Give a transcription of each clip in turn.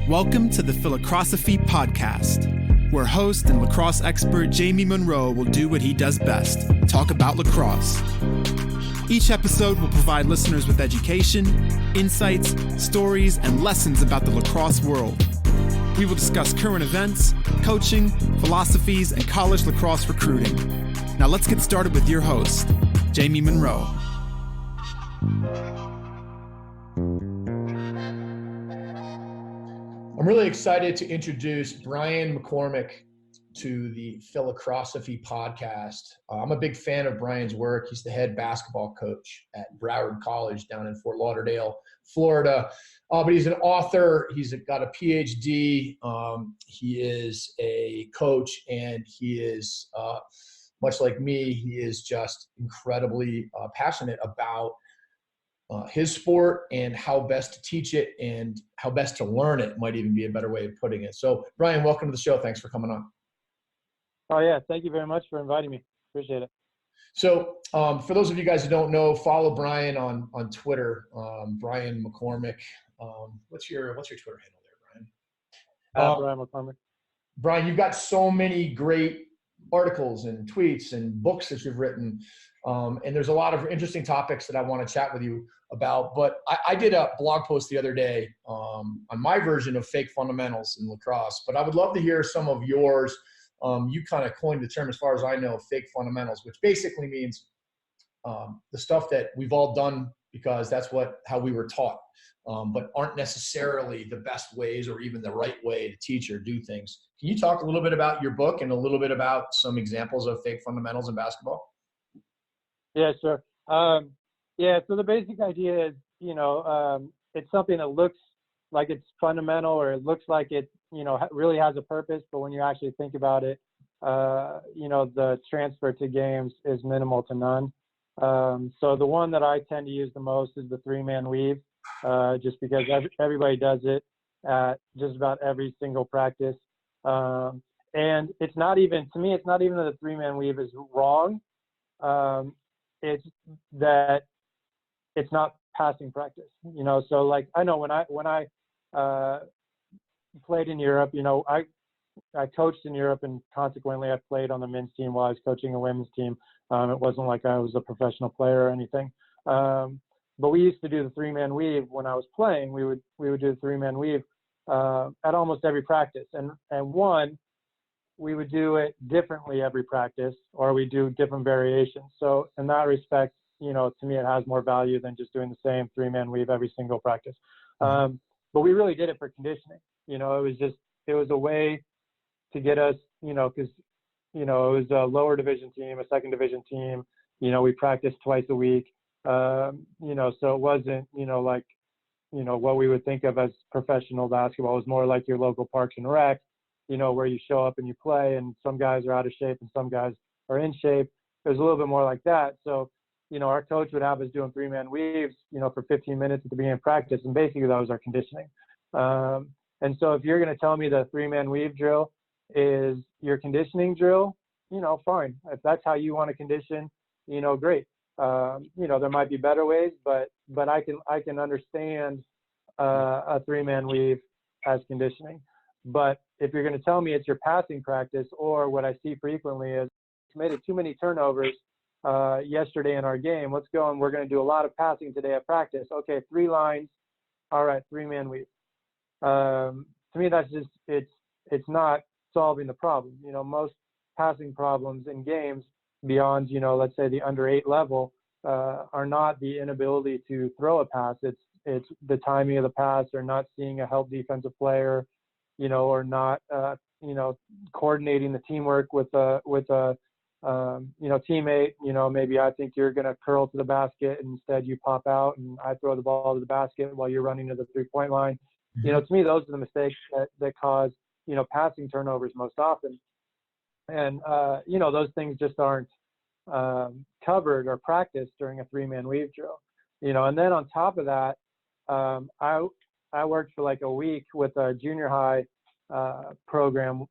Welcome to the Phi-Lacrosse-ophy podcast, where host and lacrosse expert Jamie Monroe will do what he does best, talk about lacrosse. Each episode will provide listeners with education, insights, stories, and lessons about the lacrosse world. We will discuss current events, coaching, philosophies, and college lacrosse recruiting. Now let's get started with your host, Jamie Monroe. I'm really excited to introduce Brian McCormick to the Phi-Lacrosse-ophy podcast. I'm a big fan of Brian's work. He's the head basketball coach at Broward College down in Fort Lauderdale, Florida. But he's an author. He's got a PhD. He is a coach, and he is, much like me, he is just incredibly passionate about his sport and how best to teach it and how best to learn it might even be a better way of putting it. So, Brian, welcome to the show. Thanks for coming on. Oh, yeah. Thank you very much for inviting me. Appreciate it. So for those of you guys who don't know, follow Brian on Twitter, Brian McCormick. What's your Twitter handle there, Brian? Brian McCormick. Brian, you've got so many great articles and tweets and books that you've written. And there's a lot of interesting topics that I want to chat with you about. But I did a blog post the other day on my version of fake fundamentals in lacrosse. But I would love to hear some of yours. You kind of coined the term, as far as I know, fake fundamentals, which basically means the stuff that we've all done because that's how we were taught, but aren't necessarily the best ways or even the right way to teach or do things. Can you talk a little bit about your book and a little bit about some examples of fake fundamentals in basketball? Yeah, sure. So the basic idea is, it's something that looks like it's fundamental, or it looks like it, really has a purpose, but when you actually think about it, the transfer to games is minimal to none. So the one that I tend to use the most is the three-man weave, just because everybody does it at just about every single practice. And it's not even, to me, it's not even that the three-man weave is wrong. It's that it's not passing practice, so like, I know when I played in Europe, I coached in Europe, and consequently I played on the men's team while I was coaching a women's team. It wasn't like I was a professional player or anything. But we used to do the three-man weave when I was playing. We would do the three-man weave at almost every practice. And we would do it differently every practice, or we do different variations. So in that respect, to me, it has more value than just doing the same three-man weave every single practice. But we really did it for conditioning. It was a way to get us, because, it was a lower division team, a second division team, we practiced twice a week, so it wasn't, what we would think of as professional basketball. It was more like your local Parks and Rec, where you show up and you play, and some guys are out of shape and some guys are in shape. It was a little bit more like that. So, our coach would have us doing three-man weaves, for 15 minutes at the beginning of practice, and basically that was our conditioning. And so if you're going to tell me the three-man weave drill is your conditioning drill, fine. If that's how you want to condition, great. There might be better ways, but I can understand a three-man weave as conditioning. But if you're going to tell me it's your passing practice, or what I see frequently is committed too many turnovers yesterday in our game, let's go and we're going to do a lot of passing today at practice. Okay, 3 lines. All right, three-man weave. To me, that's just, it's not solving the problem. Most passing problems in games beyond, let's say the under 8 level, are not the inability to throw a pass. It's the timing of the pass, or not seeing a help defensive player, or not, coordinating the teamwork with a teammate. Maybe I think you're going to curl to the basket, and instead you pop out and I throw the ball to the basket while you're running to the 3-point line. To me, those are the mistakes that cause, passing turnovers most often. And, those things just aren't covered or practiced during a three-man weave drill. And then on top of that, I worked for like a week with a junior high program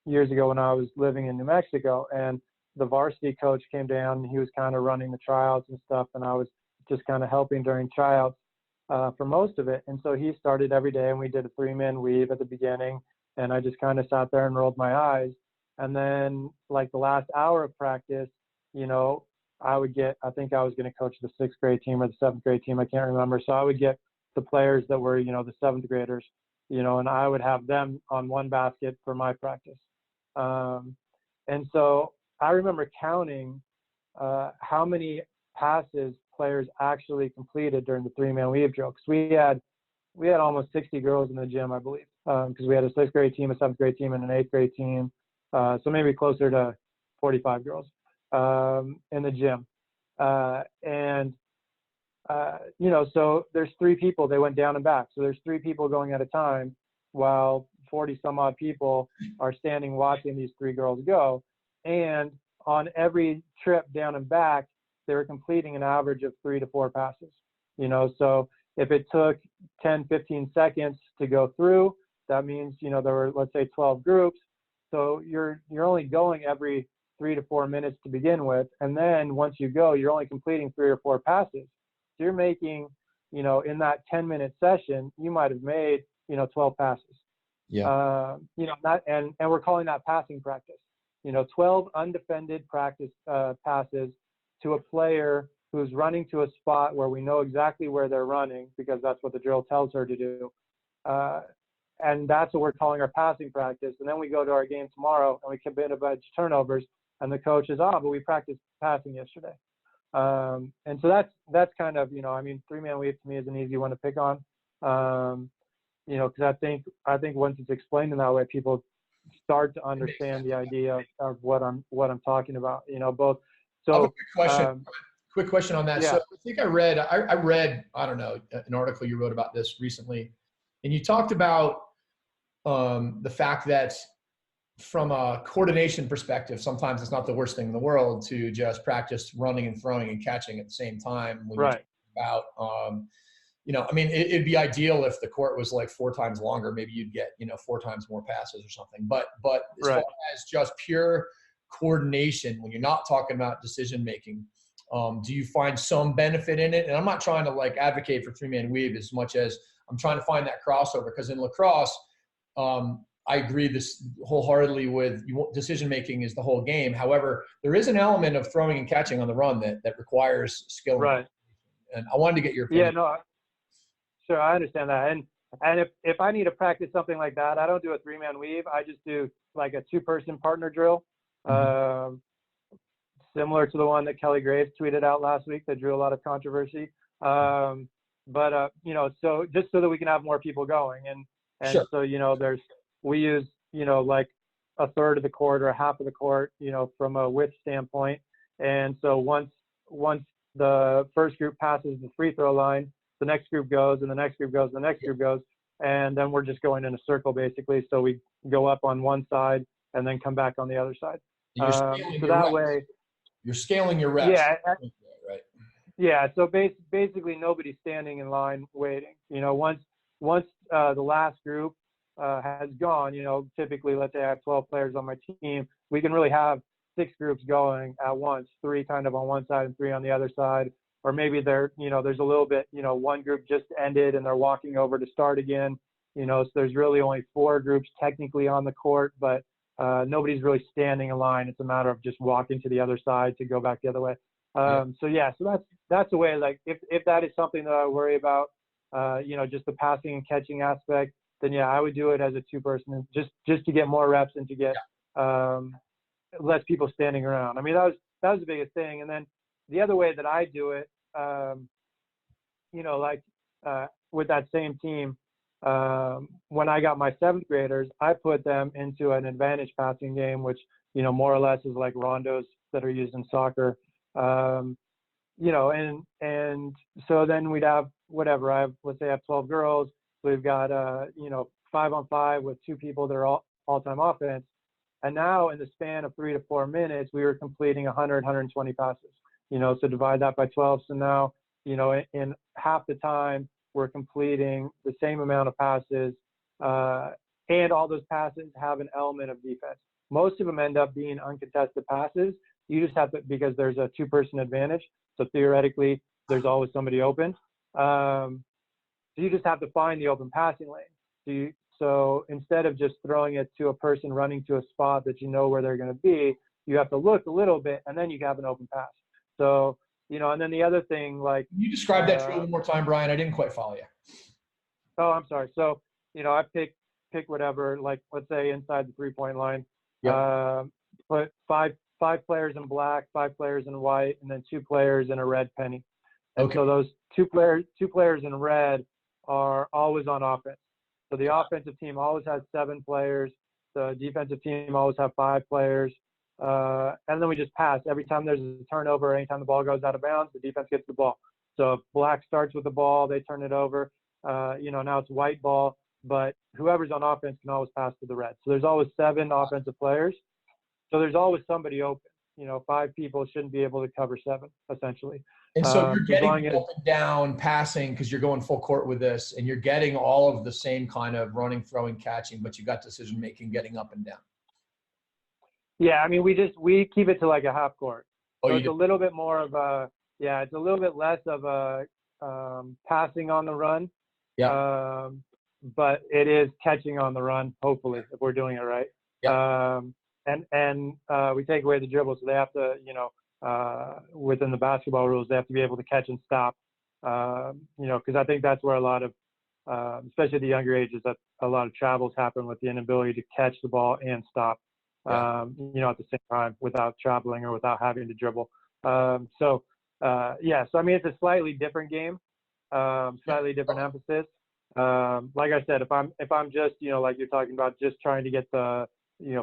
years ago when I was living in New Mexico, and the varsity coach came down, and he was kind of running the tryouts and stuff, and I was just kind of helping during tryouts. for most of it. And so he started every day, and we did a 3-man weave at the beginning, and I just kind of sat there and rolled my eyes. And then like the last hour of practice, I think I was going to coach the 6th grade team or the 7th grade team. I can't remember. So I would get the players that were, the 7th graders, and I would have them on one basket for my practice. And so I remember counting how many passes players actually completed during the 3-man weave drill. Because we had almost 60 girls in the gym, I believe, because we had a 6th grade team, a 7th grade team, and an 8th grade team. So maybe closer to 45 girls in the gym. So there's 3 people, they went down and back. So there's 3 people going at a time while 40 some odd people are standing watching these 3 girls go. And on every trip down and back, they were completing an average of 3 to 4 passes. So if it took 10, 15 seconds to go through, that means, there were, let's say 12 groups. So you're only going every 3 to 4 minutes to begin with. And then once you go, you're only completing 3 or 4 passes. So you're making, in that 10-minute session, you might have made, 12 passes. Yeah. And we're calling that passing practice. 12 undefended practice passes to a player who's running to a spot where we know exactly where they're running, because that's what the drill tells her to do. And that's what we're calling our passing practice. And then we go to our game tomorrow and we commit a bunch of turnovers, and the coach is, but we practiced passing yesterday. And so that's kind of, 3-man weave to me is an easy one to pick on. Because I think once it's explained in that way, people start to understand the idea of what I'm talking about, both. So I have a quick question on that. Yeah. So I think I read, I don't know, an article you wrote about this recently, and you talked about the fact that from a coordination perspective, sometimes it's not the worst thing in the world to just practice running and throwing and catching at the same time. When right. you talk about, it'd be ideal if the court was like 4 times longer. Maybe you'd get, 4 times more passes or something. But as right. far as just pure coordination, when you're not talking about decision making, do you find some benefit in it? And I'm not trying to like advocate for 3-man weave as much as I'm trying to find that crossover, because in lacrosse, I agree this wholeheartedly with decision making is the whole game. However, there is an element of throwing and catching on the run that requires skill. Right. And I wanted to get your opinion. Yeah, no, sure, I understand that. And if I need to practice something like that, I don't do a 3-man weave. I just do like a 2-person partner drill, similar to the one that Kelly Graves tweeted out last week that drew a lot of controversy. So just so that we can have more people going. And Sure. So, we use, like a third of the court or a half of the court, from a width standpoint. And so once the first group passes the free throw line, the next group goes, and the next group goes, and the next group goes. And then we're just going in a circle, basically. So we go up on one side and then come back on the other side. So that way, you're scaling your reps. Yeah. Right. Yeah. So basically nobody's standing in line waiting. Once the last group has gone, typically, let's say I have 12 players on my team, we can really have 6 groups going at once, 3 kind of on one side and 3 on the other side. Or maybe there's a little bit, one group just ended and they're walking over to start again, so there's really only 4 groups technically on the court, but nobody's really standing in line. It's a matter of just walking to the other side to go back the other way. So that's the way, like, if that is something that I worry about, just the passing and catching aspect, then yeah, I would do it as a 2-person, just to get more reps and to get less people standing around. I mean, that was the biggest thing. And then the other way that I do it, with that same team, when I got my 7th graders, I put them into an advantage passing game, which, more or less is like rondos that are used in soccer. And so then we'd have whatever, let's say I have 12 girls. So we've got, 5-on-5 with 2 people that are all-time offense. And now in the span of 3 to 4 minutes, we were completing 100, 120 passes, so divide that by 12. So now, in half the time, we're completing the same amount of passes, and all those passes have an element of defense. Most of them end up being uncontested passes. You just have to, because there's a 2-person advantage. So theoretically, there's always somebody open. So you just have to find the open passing lane. So instead of just throwing it to a person running to a spot that you know where they're going to be, you have to look a little bit, and then you have an open pass. So, and then the other thing, like. Can you describe that drill one more time, Brian? I didn't quite follow you. Oh, I'm sorry. So, I pick whatever, like, let's say inside the 3-point line. Yep. Put five players in black, 5 players in white, and then 2 players in a red penny. And so those two players in red are always on offense. So the offensive team always has 7 players. The defensive team always have 5 players. And then we just pass. Every time there's a turnover, anytime the ball goes out of bounds, the defense gets the ball. So if black starts with the ball, they turn it over. Now it's white ball, but whoever's on offense can always pass to the red. So there's always 7 offensive players. So there's always somebody open. 5 people shouldn't be able to cover 7, essentially. And so you're getting up and down, passing, because you're going full court with this, and you're getting all of the same kind of running, throwing, catching, but you got decision-making getting up and down. Yeah, I mean, we keep it to like a half court. Oh, so it's a little bit more of it's a little bit less of a passing on the run. Yeah. But it is catching on the run, hopefully, if we're doing it right. Yeah. And we take away the dribble, so they have to, within the basketball rules, they have to be able to catch and stop. Because I think that's where a lot of, especially at the younger ages, that a lot of travels happen with the inability to catch the ball and stop. Yeah. At the same time without traveling or without having to dribble. So I mean, it's a slightly different game, slightly different emphasis. Like I said, if I'm just, like you're talking about, just trying to get the,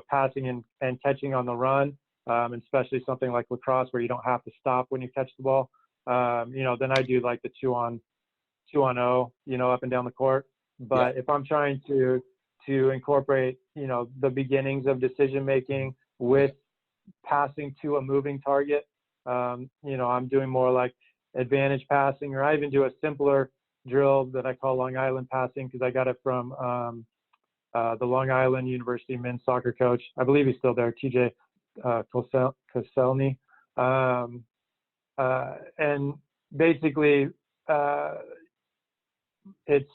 passing and catching on the run, especially something like lacrosse where you don't have to stop when you catch the ball, then I do like the 2-on-0, up and down the court. But if I'm trying to incorporate, the beginnings of decision making with passing to a moving target, I'm doing more like advantage passing, or I even do a simpler drill that I call Long Island passing, because I got it from the Long Island University men's soccer coach. I believe he's still there, TJ Koselny. And basically,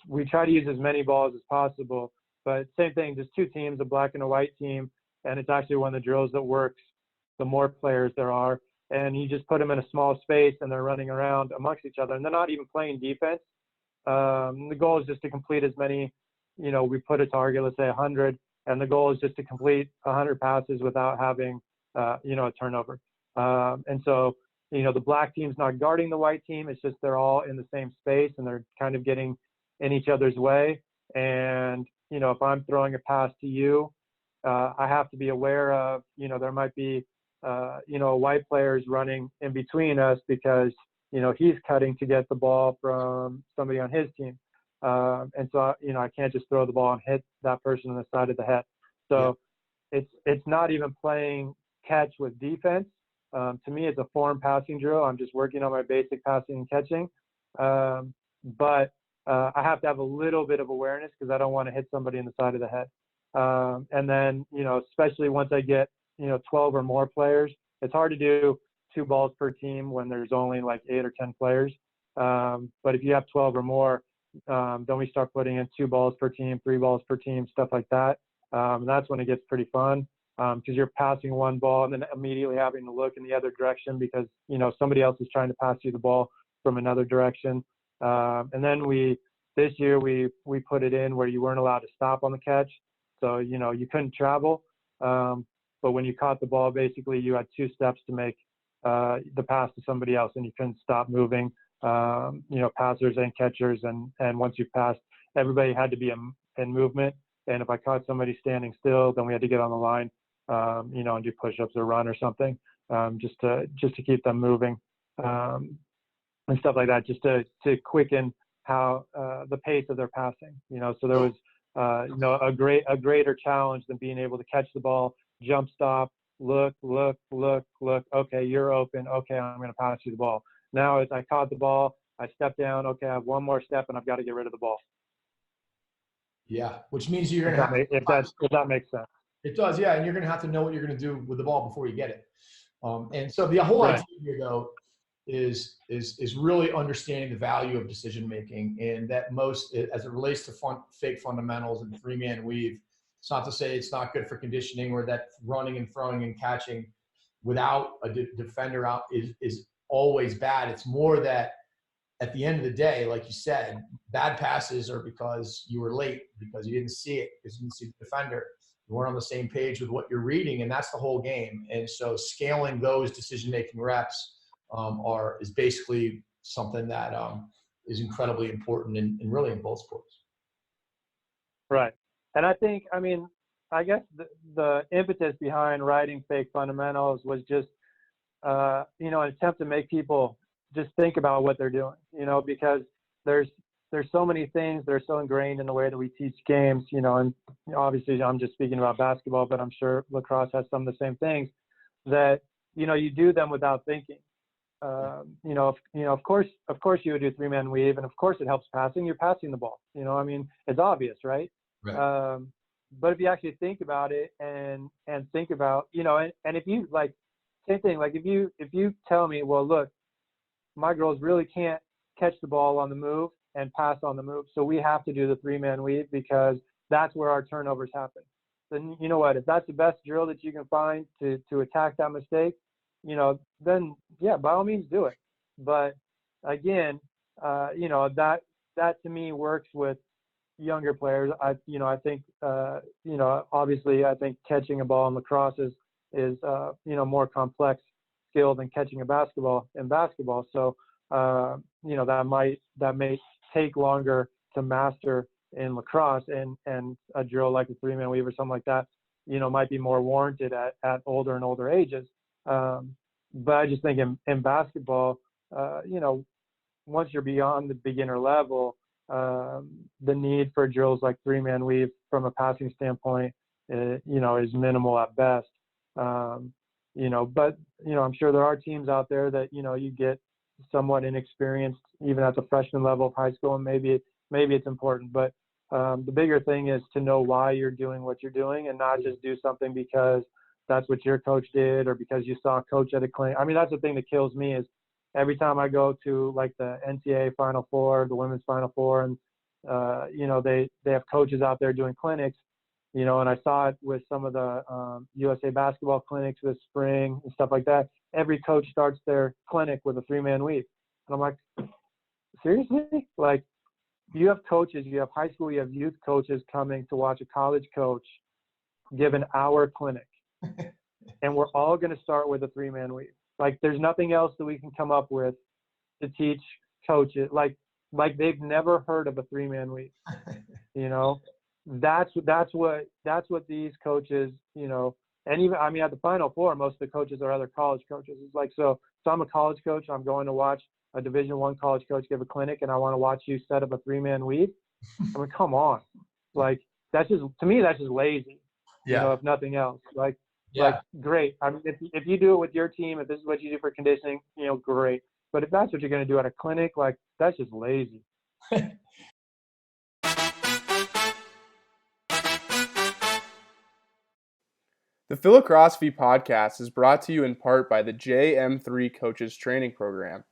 we try to use as many balls as possible. But same thing, just 2 teams, a black and a white team, and it's actually one of the drills that works the more players there are. And you just put them in a small space, and they're running around amongst each other, and they're not even playing defense. The goal is just to complete as many, we put a target, let's say 100, and the goal is just to complete 100 passes without having, a turnover. And so, the black team's not guarding the white team. It's just they're all in the same space, and they're kind of getting in each other's way. And, if I'm throwing a pass to you, I have to be aware of, there might be, a white player's running in between us because, he's cutting to get the ball from somebody on his team. And so, I can't just throw the ball and hit that person on the side of the head. So it's not even playing catch with defense. To me, it's a form passing drill. I'm just working on my basic passing and catching. But I have to have a little bit of awareness because I don't want to hit somebody in the side of the head. And then, especially once I get, 12 or more players, it's hard to do 2 balls per team when there's only like 8 or 10 players. But if you have 12 or more, then we start putting in 2 balls per team, 3 balls per team, stuff like that. And that's when it gets pretty fun because you're passing one ball and then immediately having to look in the other direction because, somebody else is trying to pass you the ball from another direction. And then this year we put it in where you weren't allowed to stop on the catch. So, you couldn't travel. But when you caught the ball, basically you had 2 steps to make the pass to somebody else and you couldn't stop moving, passers and catchers. And once you passed, everybody had to be in movement. And if I caught somebody standing still, then we had to get on the line, and do push-ups or run or something, just to keep them moving, and stuff like that, just to quicken how the pace of their passing. So there was a greater challenge than being able to catch the ball, jump stop, look. Okay, you're open. Okay, I'm going to pass you the ball. Now as I caught the ball, I step down. Okay, I have one more step and I've got to get rid of the ball. Yeah, which means you're going to have if that makes sense. It does, yeah, and you're going to have to know what you're going to do with the ball before you get it. And so the whole idea here, though, is really understanding the value of decision making, and that most, as it relates to fake fundamentals and three-man weave. It's not to say it's not good for conditioning, or that running and throwing and catching without a defender out is always bad. It's more that at the end of the day, like you said, bad passes are because you were late, because you didn't see it, because you didn't see the defender. You weren't on the same page with what you're reading, and that's the whole game. And so scaling those decision-making reps is basically something that is incredibly important in really in both sports. Right. And I think, I guess the impetus behind writing Fake Fundamentals was just, an attempt to make people just think about what they're doing, because there's so many things that are so ingrained in the way that we teach games, and obviously I'm just speaking about basketball, but I'm sure lacrosse has some of the same things that, you do them without thinking. Of course you would do three-man weave, and of course it helps passing. You're passing the ball, it's obvious, right? Right. But if you actually think about it and think about, and if you like, same thing, like if you tell me, well, look, my girls really can't catch the ball on the move and pass on the move, so we have to do the three-man weave because that's where our turnovers happen. Then you know what? If that's the best drill that you can find to attack that mistake, then yeah, by all means do it. But again, that to me works with younger players. I think obviously I think catching a ball in lacrosse is more complex skill than catching a basketball in basketball. So that may take longer to master in lacrosse, and a drill like a three-man weave or something like that, might be more warranted at older and older ages. But I just think in basketball, once you're beyond the beginner level, the need for drills like three-man weave from a passing standpoint, is minimal at best. But I'm sure there are teams out there that, you get somewhat inexperienced even at the freshman level of high school, and maybe it's important. But the bigger thing is to know why you're doing what you're doing, and not just do something because that's what your coach did or because you saw a coach at a clinic. That's the thing that kills me is every time I go to like the NCAA Final Four, the women's Final Four, and they have coaches out there doing clinics, and I saw it with some of the USA basketball clinics this spring and stuff like that. Every coach starts their clinic with a three-man weave, and I'm like, seriously? Like, you have coaches, you have high school, you have youth coaches coming to watch a college coach give an hour clinic, and we're all going to start with a three-man weave. Like, there's nothing else that we can come up with to teach coaches. Like they've never heard of a three-man weave. That's what these coaches, and even, at the Final Four, most of the coaches are other college coaches. It's like, so I'm a college coach. I'm going to watch a Division I college coach give a clinic, and I want to watch you set up a three-man weave. Come on. Like, to me, that's just lazy. Yeah. If nothing else. Like, yeah. Like, great. If you do it with your team, if this is what you do for conditioning, great. But if that's what you're going to do at a clinic, like, that's just lazy. The Phi-Lacrosse-ophy podcast is brought to you in part by the JM3 Coaches Training Program.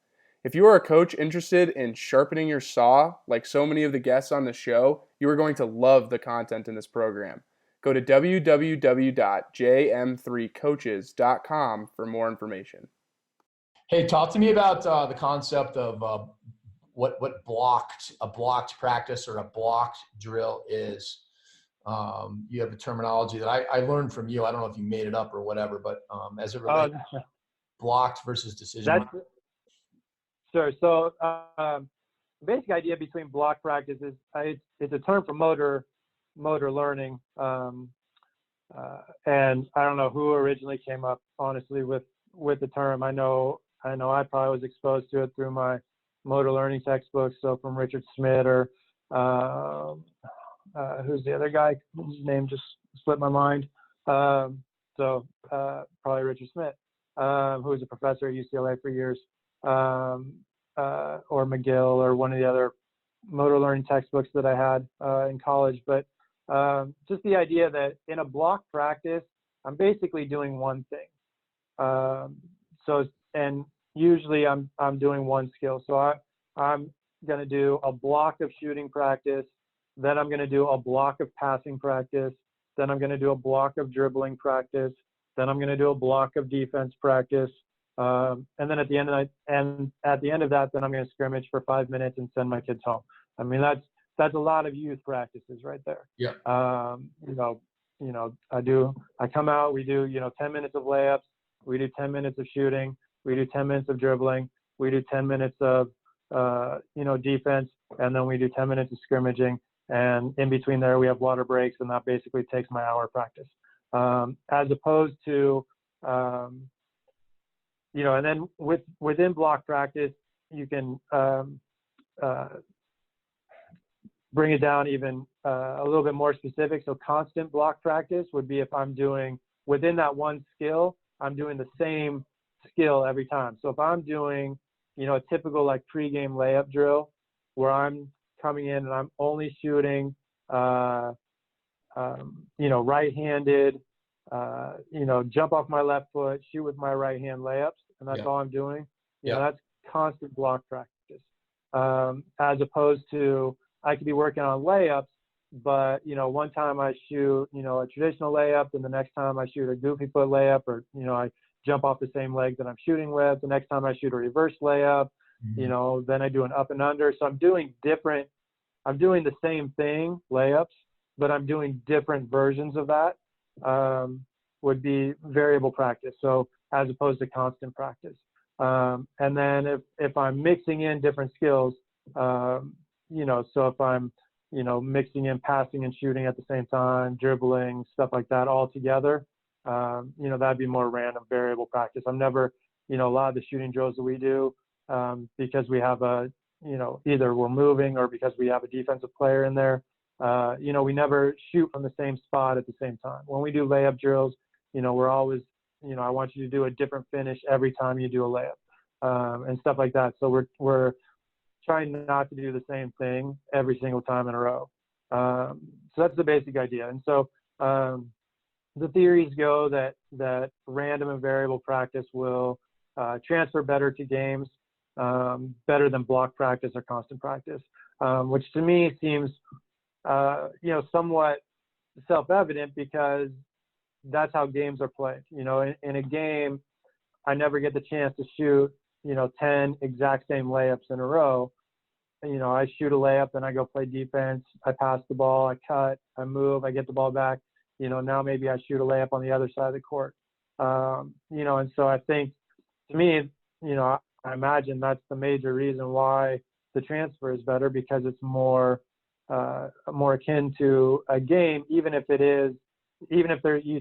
If you are a coach interested in sharpening your saw, like so many of the guests on the show, you are going to love the content in this program. Go to www.jm3coaches.com for more information. Hey, talk to me about the concept of what a blocked practice or a blocked drill is. You have a terminology that I learned from you. I don't know if you made it up or whatever, but as it relates to blocked versus decision. Sure. So basic idea between block practice is it's a term for motor learning. And I don't know who originally came up, honestly, with the term. I know I probably was exposed to it through my motor learning textbooks. So from Richard Smith or who's the other guy? His name just slipped my mind. Probably Richard Smith, who was a professor at UCLA for years, or McGill, or one of the other motor learning textbooks that I had in college. But just the idea that in a block practice, I'm basically doing one thing. usually I'm doing one skill. So I'm going to do a block of shooting practice. Then I'm going to do a block of passing practice. Then I'm going to do a block of dribbling practice. Then I'm going to do a block of defense practice. And then at the end of that, then I'm going to scrimmage for 5 minutes and send my kids home. I mean, that's a lot of youth practices right there. Yeah. I come out, we do, 10 minutes of layups. We do 10 minutes of shooting. We do 10 minutes of dribbling. We do 10 minutes of, defense. And then we do 10 minutes of scrimmaging. And in between there, we have water breaks, and that basically takes my hour of practice. As opposed to, and then within block practice, you can bring it down even a little bit more specific. So constant block practice would be if I'm doing within that one skill, I'm doing the same skill every time. So if I'm doing, a typical like pregame layup drill where I'm coming in and I'm only shooting, right-handed, jump off my left foot, shoot with my right hand layups, and that's all I'm doing. That's constant block practice. As opposed to, I could be working on layups, but, one time I shoot, a traditional layup, and the next time I shoot a goofy foot layup, or, I jump off the same leg that I'm shooting with. The next time I shoot a reverse layup, then I do an up and under. So I'm doing the same thing, layups, but I'm doing different versions of that, would be variable practice. So as opposed to constant practice. And then if I'm mixing in different skills, so if I'm, mixing in passing and shooting at the same time, dribbling, stuff like that all together, that'd be more random variable practice. I'm never, a lot of the shooting drills that we do, because we have either we're moving or because we have a defensive player in there, we never shoot from the same spot at the same time. When we do layup drills, we're always, I want you to do a different finish every time you do a layup, and stuff like that. So we're trying not to do the same thing every single time in a row. So that's the basic idea. And so the theories go that random and variable practice will transfer better to games, better than block practice or constant practice, which to me seems, somewhat self-evident, because that's how games are played. In a game, I never get the chance to shoot, 10 exact same layups in a row. I shoot a layup, then I go play defense. I pass the ball, I cut, I move, I get the ball back. Now maybe I shoot a layup on the other side of the court. And so I think, to me, I imagine that's the major reason why the transfer is better, because it's more akin to a game, even if you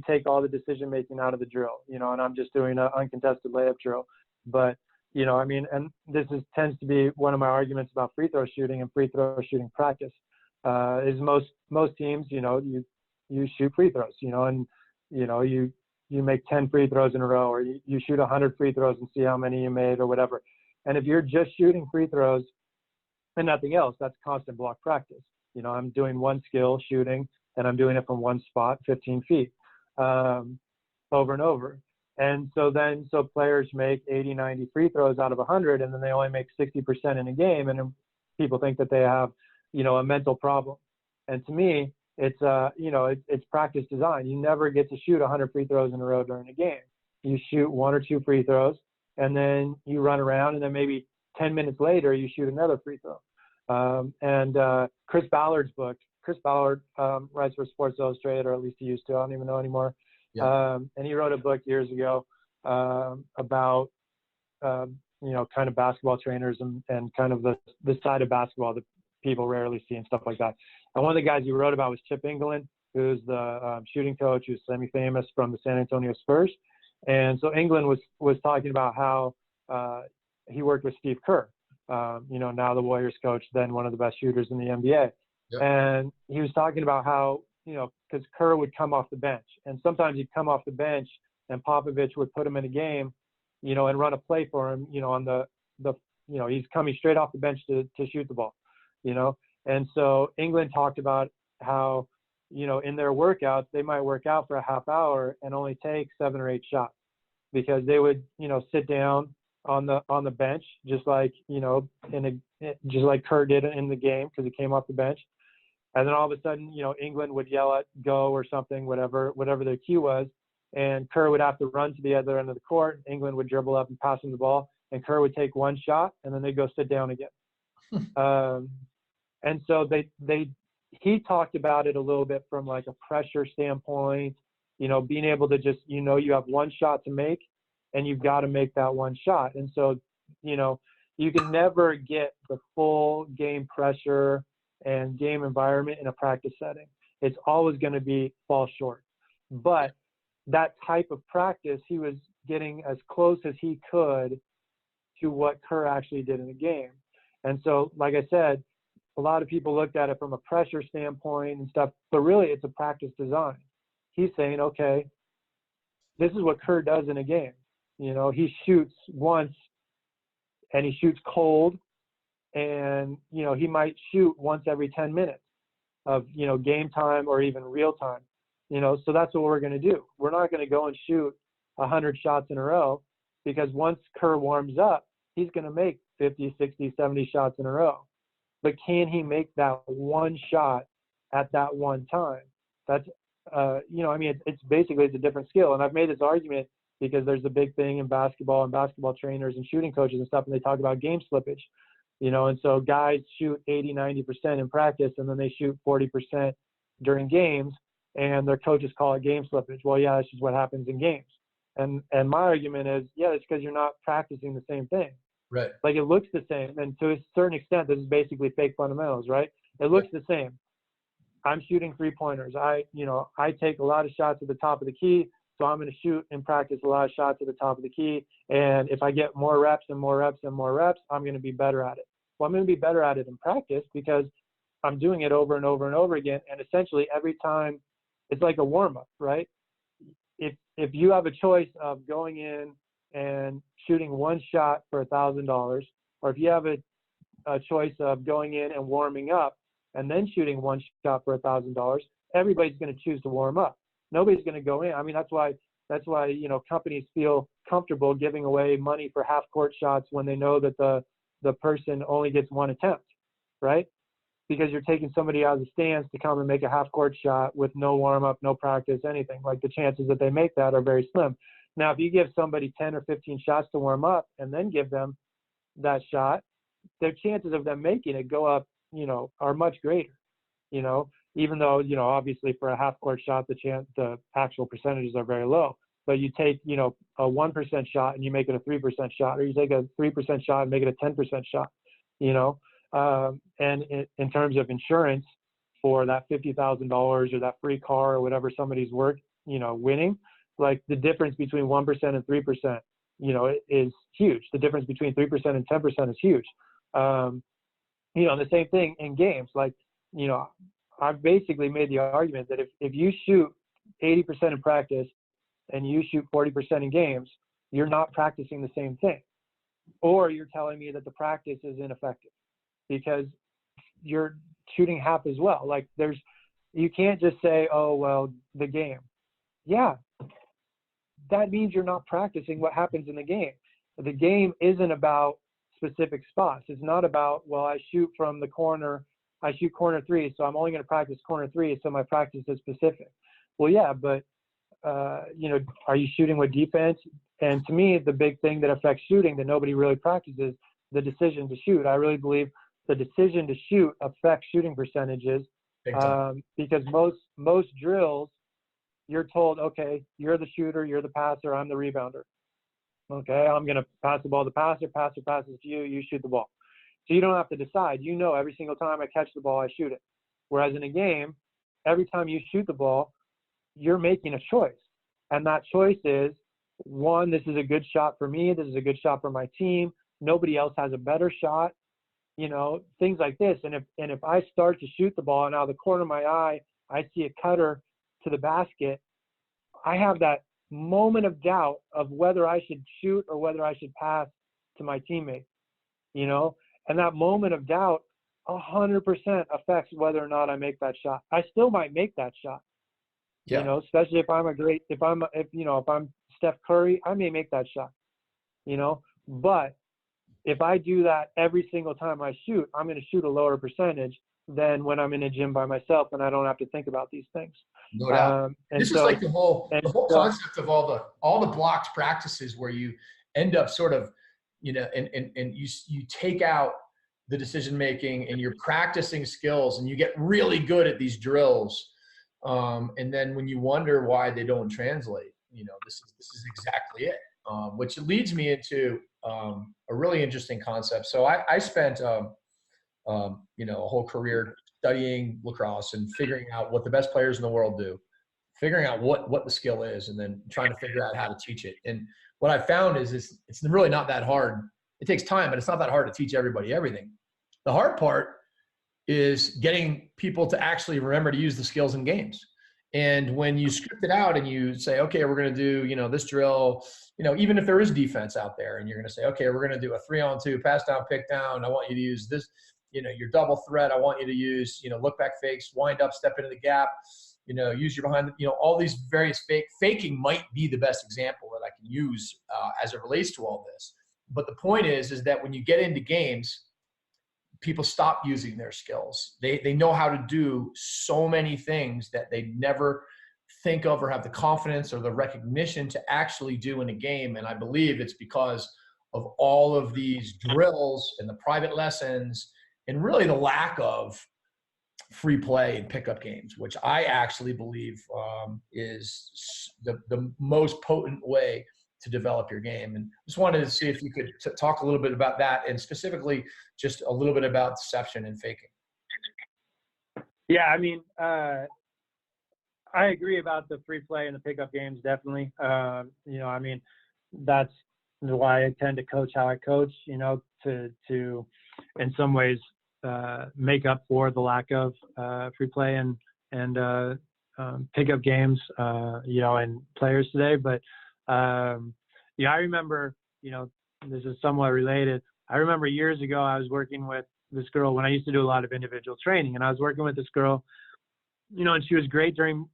take all the decision making out of the drill, and I'm just doing an uncontested layup drill. But, and this tends to be one of my arguments about free throw shooting and free throw shooting practice, is most teams, you shoot free throws, and, you make 10 free throws in a row, or you shoot 100 free throws and see how many you made or whatever. And if you're just shooting free throws and nothing else, that's constant block practice. I'm doing one skill, shooting, and I'm doing it from one spot, 15 feet, over and over. And so players make 80, 90 free throws out of 100, and then they only make 60% in a game. And people think that they have, a mental problem. And to me, it's practice design. You never get to shoot 100 free throws in a row during a game. You shoot one or two free throws, and then you run around, and then maybe 10 minutes later, you shoot another free throw. Chris Ballard's book, Chris Ballard writes for Sports Illustrated, or at least he used to. I don't even know anymore. Yeah. And he wrote a book years ago about, kind of basketball trainers and kind of the side of basketball that people rarely see and stuff like that. And one of the guys he wrote about was Chip England, who's the shooting coach who's semi-famous from the San Antonio Spurs. And so England was talking about how he worked with Steve Kerr, now the Warriors coach, then one of the best shooters in the NBA. Yep. And he was talking about how, because Kerr would come off the bench, and sometimes he'd come off the bench and Popovich would put him in a game, and run a play for him, on the he's coming straight off the bench to shoot the ball, And so England talked about how, in their workouts, they might work out for a half hour and only take 7 or 8 shots, because they would, sit down, on the bench, just like, just like Kerr did in the game because he came off the bench. And then all of a sudden, England would yell at go or something, whatever their cue was. And Kerr would have to run to the other end of the court. England would dribble up and pass him the ball. And Kerr would take one shot and then they'd go sit down again. And so he talked about it a little bit from like a pressure standpoint, being able to just, you have one shot to make and you've got to make that one shot. And so, you can never get the full game pressure and game environment in a practice setting. It's always going to fall short. But that type of practice, he was getting as close as he could to what Kerr actually did in the game. And so, like I said, a lot of people looked at it from a pressure standpoint and stuff, but really it's a practice design. He's saying, okay, this is what Kerr does in a game. He shoots once and he shoots cold, and, he might shoot once every 10 minutes of, game time or even real time, so that's what we're going to do. We're not going to go and shoot 100 shots in a row, because once Kerr warms up, he's going to make 50, 60, 70 shots in a row. But can he make that one shot at that one time? That's, it's basically, it's a different skill. And I've made this argument because there's a big thing in basketball and basketball trainers and shooting coaches and stuff, and they talk about game slippage, and so guys shoot 80, 90% in practice, and then they shoot 40% during games, and their coaches call it game slippage. Well, yeah, that's just what happens in games. And my argument is, yeah, it's because you're not practicing the same thing. Right. Like, it looks the same. And to a certain extent, this is basically fake fundamentals, right? It looks the same. I'm shooting 3-pointers. I take a lot of shots at the top of the key. So I'm going to shoot in practice a lot of shots at the top of the key. And if I get more reps and more reps and more reps, I'm going to be better at it. Well, I'm going to be better at it in practice because I'm doing it over and over and over again. And essentially every time it's like a warm-up, right? If you have a choice of going in and shooting one shot for $1,000, or if you have a choice of going in and warming up and then shooting one shot for $1,000, everybody's going to choose to warm up. Nobody's going to go in. I mean, that's why companies feel comfortable giving away money for half-court shots when they know that the person only gets one attempt, right? Because you're taking somebody out of the stands to come and make a half-court shot with no warm-up, no practice, anything. Like, the chances that they make that are very slim. Now, if you give somebody 10 or 15 shots to warm up and then give them that shot, their chances of them making it go up, are much greater, even though, obviously for a half-court shot, the actual percentages are very low. But you take, a 1% shot and you make it a 3% shot, or you take a 3% shot and make it a 10% shot, and in terms of insurance for that $50,000 or that free car or whatever somebody's worth, winning, like, the difference between 1% and 3%, is huge. The difference between 3% and 10% is huge. The same thing in games. Like, I've basically made the argument that if you shoot 80% in practice and you shoot 40% in games, you're not practicing the same thing. Or you're telling me that the practice is ineffective because you're shooting half as well. Like, you can't just say, oh, well, the game. Yeah, that means you're not practicing what happens in the game. The game isn't about specific spots. It's not about, well, I shoot from the corner, I shoot corner three, so I'm only going to practice corner three, so my practice is specific. Well, yeah, but, are you shooting with defense? And to me, the big thing that affects shooting that nobody really practices, the decision to shoot. I really believe the decision to shoot affects shooting percentages because most drills, you're told, okay, you're the shooter, you're the passer, I'm the rebounder. Okay, I'm going to pass the ball to the passer passes to you, you shoot the ball. So you don't have to decide. Every single time I catch the ball, I shoot it. Whereas in a game, every time you shoot the ball, you're making a choice. And that choice is, one, this is a good shot for me. This is a good shot for my team. Nobody else has a better shot. Things like this. And if I start to shoot the ball and out of the corner of my eye, I see a cutter to the basket, I have that moment of doubt of whether I should shoot or whether I should pass to my teammate, and that moment of doubt 100% affects whether or not I make that shot. I still might make that shot, especially if I'm Steph Curry, I may make that shot, But if I do that every single time I shoot, I'm going to shoot a lower percentage than when I'm in a gym by myself and I don't have to think about these things. No doubt. This is like the whole concept of all the blocked practices where you end up sort of, and you take out the decision making and you're practicing skills and you get really good at these drills. And then when you wonder why they don't translate, this is exactly it. Which leads me into a really interesting concept. So I spent a whole career studying lacrosse and figuring out what the best players in the world do, figuring out what the skill is, and then trying to figure out how to teach it. And what I found is it's really not that hard. It takes time, but it's not that hard to teach everybody everything. The hard part is getting people to actually remember to use the skills in games. And when you script it out and you say, okay, we're going to do, this drill, even if there is defense out there and you're going to say, okay, we're going to do a 3-on-2 pass down, pick down. I want you to use this, your double threat. I want you to use, look back fakes, wind up, step into the gap, use your behind, all these various faking might be the best example that I can use as it relates to all this. But the point is that when you get into games, people stop using their skills. They know how to do so many things that they never think of or have the confidence or the recognition to actually do in a game. And I believe it's because of all of these drills and the private lessons and really the lack of free play and pickup games, which I actually believe is the most potent way to develop your game. And just wanted to see if you could talk a little bit about that, and specifically just a little bit about deception and faking. Yeah, I mean, I agree about the free play and the pickup games, definitely. I mean, that's why I tend to coach how I coach, to in some ways make up for the lack of free play and pickup games, and players today. But I remember, this is somewhat related. I remember years ago, I was working with this girl when I used to do a lot of individual training, and I was working with this girl, and she was great during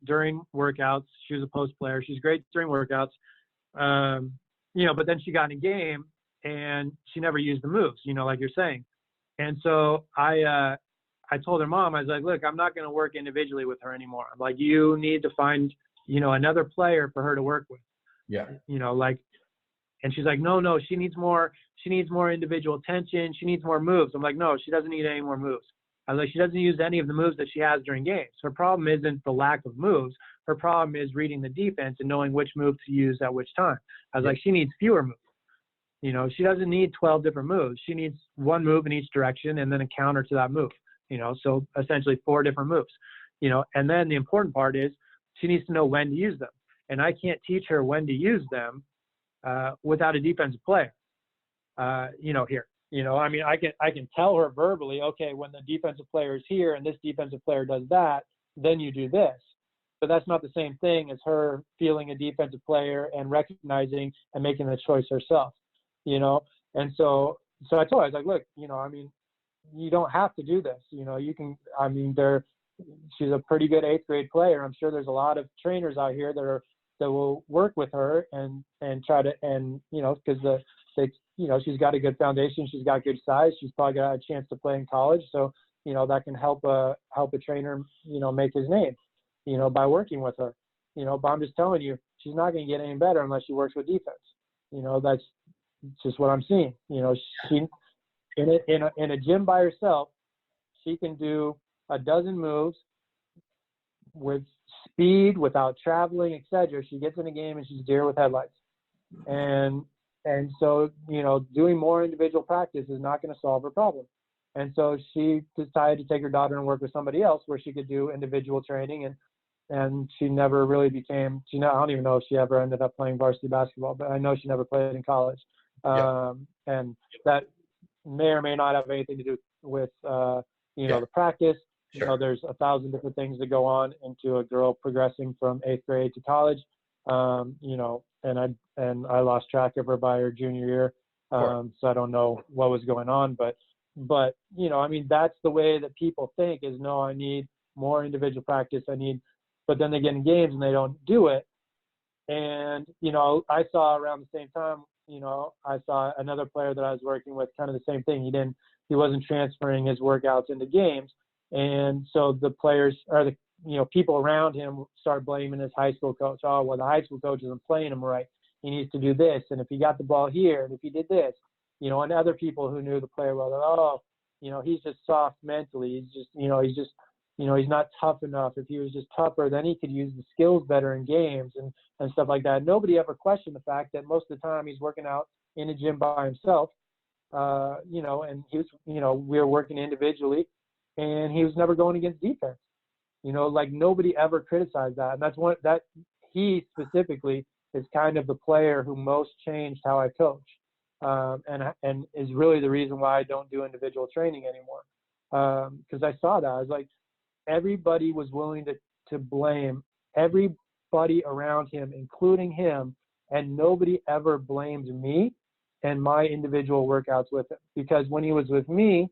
workouts. She was a post player. She's great during workouts. But then she got in a game and she never used the moves, like you're saying. And so I told her mom, I was like, look, I'm not going to work individually with her anymore. I'm like, you need to find, another player for her to work with. Yeah. And she's like, no, she needs more individual attention. She needs more moves. I'm like, no, she doesn't need any more moves. I was like, she doesn't use any of the moves that she has during games. Her problem isn't the lack of moves. Her problem is reading the defense and knowing which move to use at which time. I was like, she needs fewer moves. She doesn't need 12 different moves. She needs one move in each direction and then a counter to that move. So essentially 4 different moves. And then the important part is she needs to know when to use them. And I can't teach her when to use them without a defensive player, here. I mean, I can tell her verbally, okay, when the defensive player is here and this defensive player does that, then you do this. But that's not the same thing as her feeling a defensive player and recognizing and making the choice herself, And so I told her, I was like, look, I mean, you don't have to do this. You can, I mean, she's a pretty good 8th grade player. I'm sure there's a lot of trainers out here that will work with her and try to, because she's got a good foundation. She's got good size. She's probably got a chance to play in college. So, that can help a trainer, make his name, by working with her, but I'm just telling you, she's not going to get any better unless she works with defense. That's just what I'm seeing. She, in a gym by herself, she can do a dozen moves with speed, without traveling, etc. She gets in a game and she's deer with headlights. And so, doing more individual practice is not going to solve her problem. And so she decided to take her daughter and work with somebody else where she could do individual training. And she never really became, I don't even know if she ever ended up playing varsity basketball, but I know she never played in college. And that may or may not have anything to do with, the practice. Sure. There's 1,000 different things that go on into a girl progressing from 8th grade to college. And I lost track of her by her junior year. So I don't know what was going on, but I mean, that's the way that people think is, no, I need more individual practice. But then they get in games and they don't do it. And, I saw around the same time, I saw another player that I was working with, kind of the same thing. He wasn't transferring his workouts into games. And so the players, or the people around him, start blaming his high school coach. Oh, well, the high school coach isn't playing him right. He needs to do this. And if he got the ball here, and if he did this, and other people who knew the player well, he's just soft mentally. He's not tough enough. If he was just tougher, then he could use the skills better in games and stuff like that. Nobody ever questioned the fact that most of the time he's working out in a gym by himself, and he was, we were working individually, and he was never going against defense. Nobody ever criticized that. And that's one that he specifically is kind of the player who most changed how I coach, and is really the reason why I don't do individual training anymore. Because I saw that. I was like, everybody was willing to blame everybody around him, including him, and nobody ever blamed me and my individual workouts with him. Because when he was with me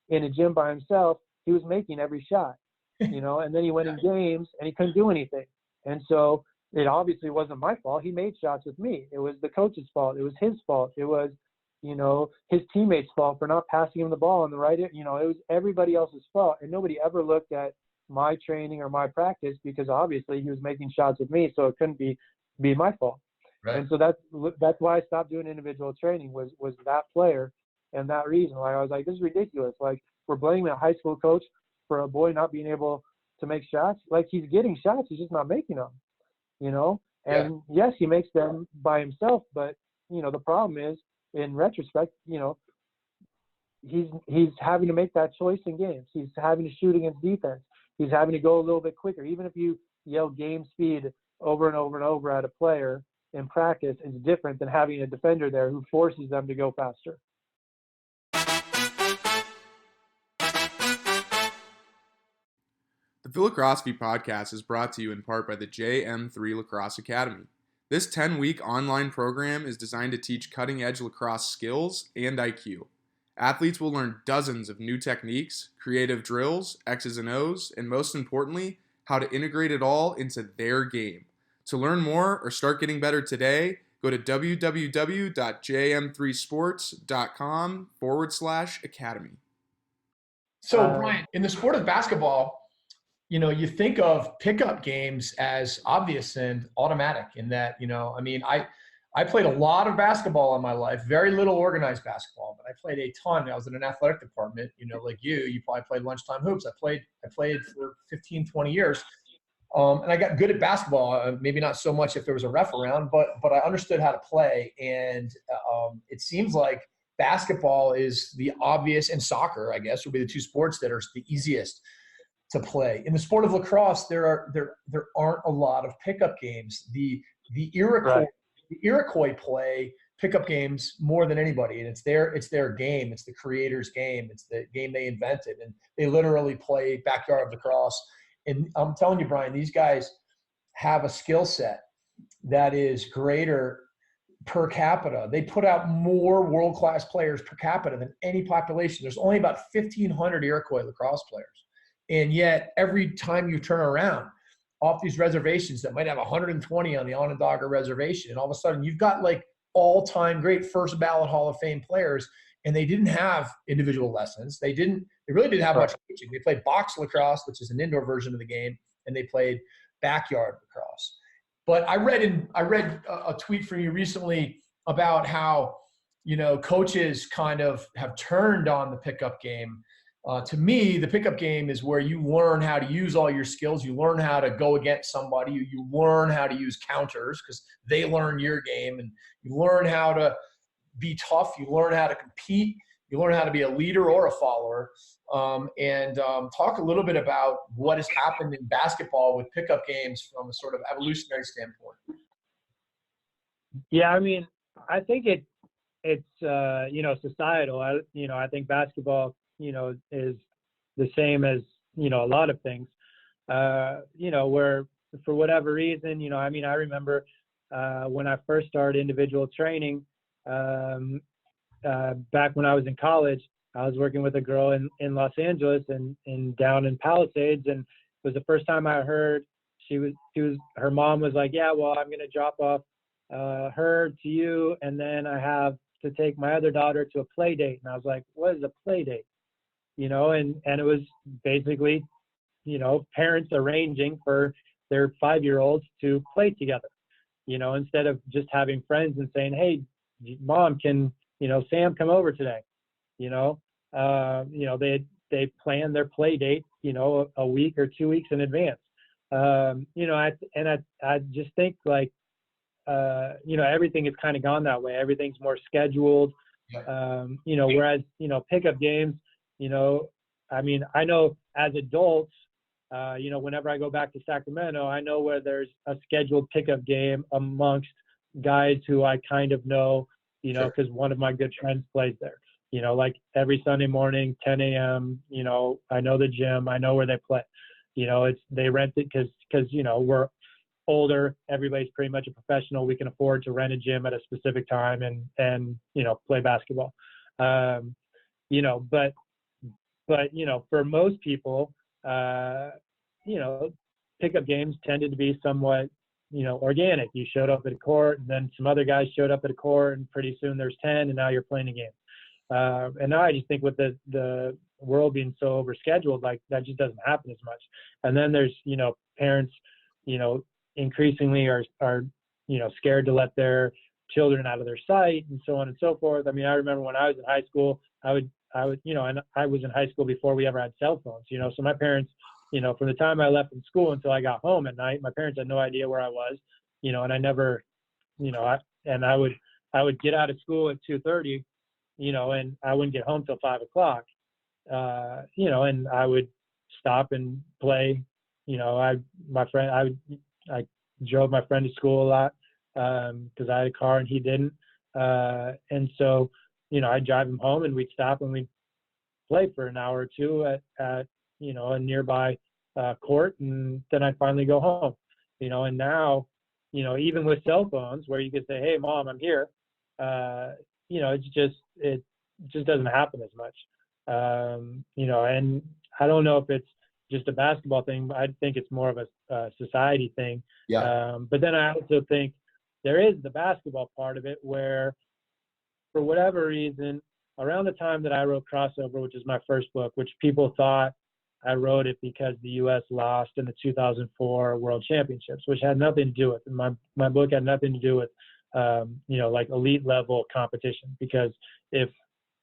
in a gym by himself, he was making every shot, and then he went in games and he couldn't do anything. And so it obviously wasn't my fault. He made shots with me. It was the coach's fault. It was his fault. It was, his teammates' fault for not passing him the ball in the right, it was everybody else's fault. And nobody ever looked at my training or my practice, because obviously he was making shots with me, so it couldn't be my fault. Right. And so that's why I stopped doing individual training, was that player and that reason. Like, I was like, this is ridiculous. Like, we're blaming a high school coach for a boy not being able to make shots. Like, he's getting shots, he's just not making them, And yes, he makes them by himself, but the problem is, in retrospect, he's having to make that choice in games. He's having to shoot against defense. He's having to go a little bit quicker. Even if you yell game speed over and over and over at a player in practice, it's different than having a defender there who forces them to go faster. The Phi-Lacrosse-ophy podcast is brought to you in part by the JM3 Lacrosse Academy. This 10-week online program is designed to teach cutting-edge lacrosse skills and IQ. Athletes will learn dozens of new techniques, creative drills, X's and O's, and most importantly, how to integrate it all into their game. To learn more or start getting better today, go to www.jm3sports.com/academy. So, Brian, in the sport of basketball, you think of pickup games as obvious and automatic in that, I played a lot of basketball in my life, very little organized basketball, but I played a ton. I was in an athletic department, like you probably played lunchtime hoops. I played for 15, 20 years. And I got good at basketball, maybe not so much if there was a ref around, but I understood how to play. And it seems like basketball is the obvious, and soccer, I guess, would be the two sports that are the easiest to play. In the sport of lacrosse, there aren't a lot of pickup games. The Iroquois play pickup games more than anybody, and it's their game. It's the creator's game. It's the game they invented, and they literally play backyard lacrosse. And I'm telling you, Brian, these guys have a skill set that is greater per capita. They put out more world-class players per capita than any population. There's only about 1,500 Iroquois lacrosse players, and yet every time you turn around off these reservations that might have 120 on the Onondaga reservation, and all of a sudden you've got like all-time great first ballot Hall of Fame players, and they didn't have individual lessons. They really didn't have much teaching. They played box lacrosse, which is an indoor version of the game, and they played backyard lacrosse. But I read a tweet from you recently about how, coaches kind of have turned on the pickup game. To me, the pickup game is where you learn how to use all your skills. You learn how to go against somebody. You learn how to use counters because they learn your game, and you learn how to be tough. You learn how to compete. You learn how to be a leader or a follower. Talk a little bit about what has happened in basketball with pickup games from a sort of evolutionary standpoint. Yeah, I mean, I think it's societal. I think basketball, is the same as, a lot of things, where for whatever reason, I remember when I first started individual training, back when I was in college, I was working with a girl in Los Angeles and down in Palisades. And it was the first time I heard her mom was like, yeah, well, I'm going to drop off her to you, and then I have to take my other daughter to a play date. And I was like, what is a play date? You know, and it was basically, you know, parents arranging for their 5-year-olds to play together, you know, instead of just having friends and saying, hey, mom, can, you know, Sam come over today? You know, they plan their play date, you know, a week or 2 weeks in advance. You know, I just think like, you know, everything has kind of gone that way. Everything's more scheduled, you know, whereas, you know, pickup games, you know, I mean, I know as adults, you know, whenever I go back to Sacramento, I know where there's a scheduled pickup game amongst guys who I kind of know, you know, because one of my good friends plays there, you know, like every Sunday morning, 10 a.m., you know, I know the gym, I know where they play, you know, they rent it because, you know, we're older, everybody's pretty much a professional. We can afford to rent a gym at a specific time and, you know, play basketball. You know, but, you know, for most people, you know, pickup games tended to be somewhat, you know, organic. You showed up at a court, and then some other guys showed up at a court, and pretty soon there's 10, and now you're playing a game. And now I just think with the world being so overscheduled, like that just doesn't happen as much. And then there's, you know, parents, you know, increasingly are, you know, scared to let their children out of their sight and so on and so forth. I mean, I remember when I was in high school, I would, you know, and I was in high school before we ever had cell phones, you know, so my parents, you know, from the time I left from school until I got home at night, my parents had no idea where I was, you know, and I never, you know, I would get out of school at 2:30, you know, and I wouldn't get home till 5 o'clock, you know, and I would stop and play, you know, I drove my friend to school a lot, cause I had a car and he didn't. And so, you know, I'd drive him home and we'd stop and we'd play for an hour or two at you know, a nearby court, and then I'd finally go home, you know. And now, you know, even with cell phones where you could say, hey mom, I'm here, you know, it just doesn't happen as much, you know. And I don't know if it's just a basketball thing, but I think it's more of a society thing. But then I also think there is the basketball part of it where, for whatever reason, around the time that I wrote Crossover, which is my first book, which people thought I wrote it because the U.S. lost in the 2004 World Championships, which had nothing to do with it. My book had nothing to do with, you know, like elite level competition, because if,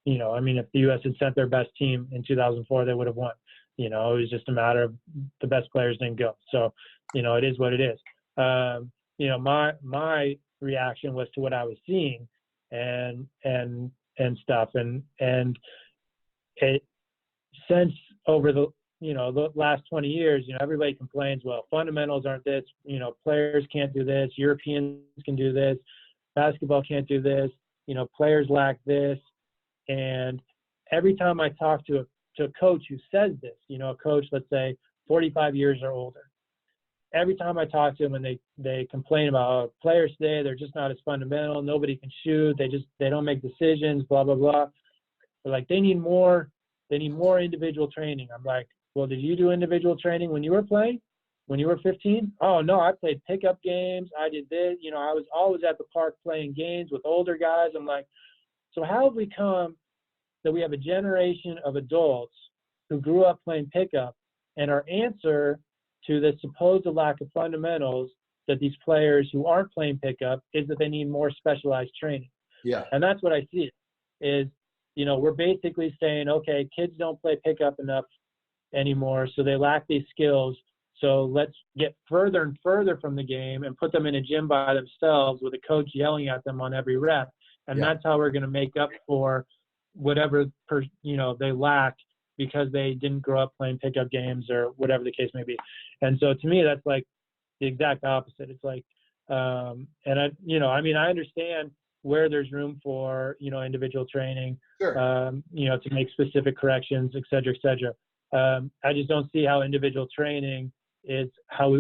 you know, I mean, if the U.S. had sent their best team in 2004, they would have won. You know, it was just a matter of the best players didn't go. So, you know, it is what it is. You know, my reaction was to what I was seeing and stuff. And it, since over the, you know, the last 20 years, you know, everybody complains, well, fundamentals aren't this, you know, players can't do this, Europeans can do this, basketball can't do this, you know, players lack this. And every time I talk to a coach who says this, you know, a coach, let's say 45 years or older, every time I talk to them and they complain about, oh, players today, they're just not as fundamental, nobody can shoot, they don't make decisions, blah, blah, blah. They're like, they need more individual training. I'm like, well, did you do individual training when you were playing? When you were 15? Oh, no, I played pickup games. I did this. You know, I was always at the park playing games with older guys. I'm like, so how have we come that we have a generation of adults who grew up playing pickup, and our answer to the supposed lack of fundamentals that these players who aren't playing pickup is that they need more specialized training? Yeah. And that's what I see is, you know, we're basically saying, okay, kids don't play pickup enough anymore, so they lack these skills. So let's get further and further from the game and put them in a gym by themselves with a coach yelling at them on every rep. And that's how we're going to make up for whatever, you know, they lack because they didn't grow up playing pickup games or whatever the case may be. And so to me, that's like the exact opposite. It's like, and I, you know, I mean, I understand where there's room for, you know, individual training, Sure. You know, to make specific corrections, et cetera, et cetera. I just don't see how individual training is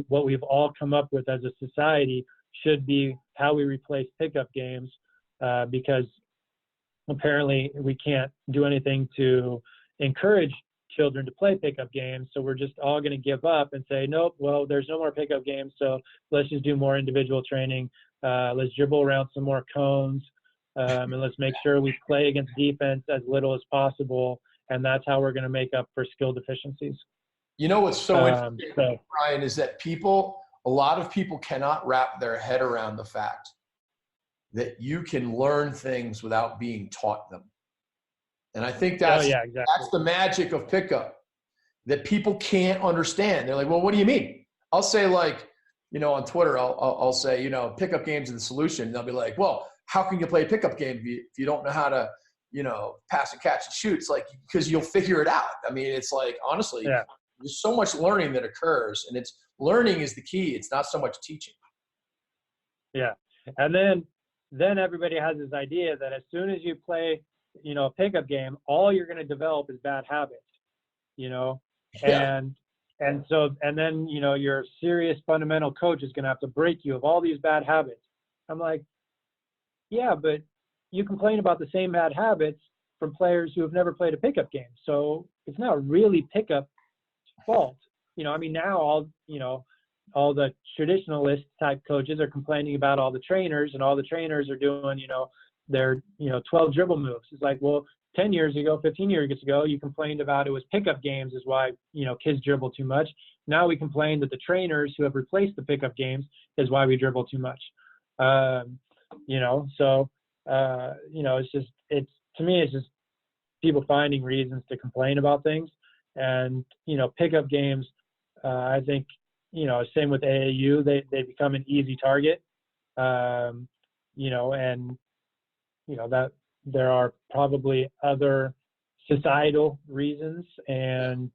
what we've all come up with as a society should be how we replace pickup games, because apparently we can't do anything to encourage children to play pickup games. So we're just all going to give up and say, nope, well, there's no more pickup games, so let's just do more individual training. Let's dribble around some more cones. And let's make sure we play against defense as little as possible. And that's how we're going to make up for skill deficiencies. You know what's so interesting, Brian, is that a lot of people cannot wrap their head around the fact that you can learn things without being taught them. And I think that's the magic of pickup that people can't understand. They're like, well, what do you mean? I'll say, like, on Twitter, I'll say, pickup games are the solution. And they'll be like, well, how can you play a pickup game if you don't know how to, pass and catch and shoot? It's like, because you'll figure it out. I mean, it's like, honestly, there's so much learning that occurs, and learning is the key. It's not so much teaching. Yeah. And then everybody has this idea that as soon as you play, a pickup game, all you're going to develop is bad habits, and then, your serious fundamental coach is going to have to break you of all these bad habits. I'm like, yeah, but you complain about the same bad habits from players who have never played a pickup game. So it's not really pickup fault. Now all the traditionalist type coaches are complaining about all the trainers, and all the trainers are doing, their, 12 dribble moves. It's like, well, 10 years ago, 15 years ago, you complained about it was pickup games is why, kids dribble too much. Now we complain that the trainers who have replaced the pickup games is why we dribble too much. To me, it's just people finding reasons to complain about things. And, pickup games, I think, same with AAU, they become an easy target, that there are probably other societal reasons and,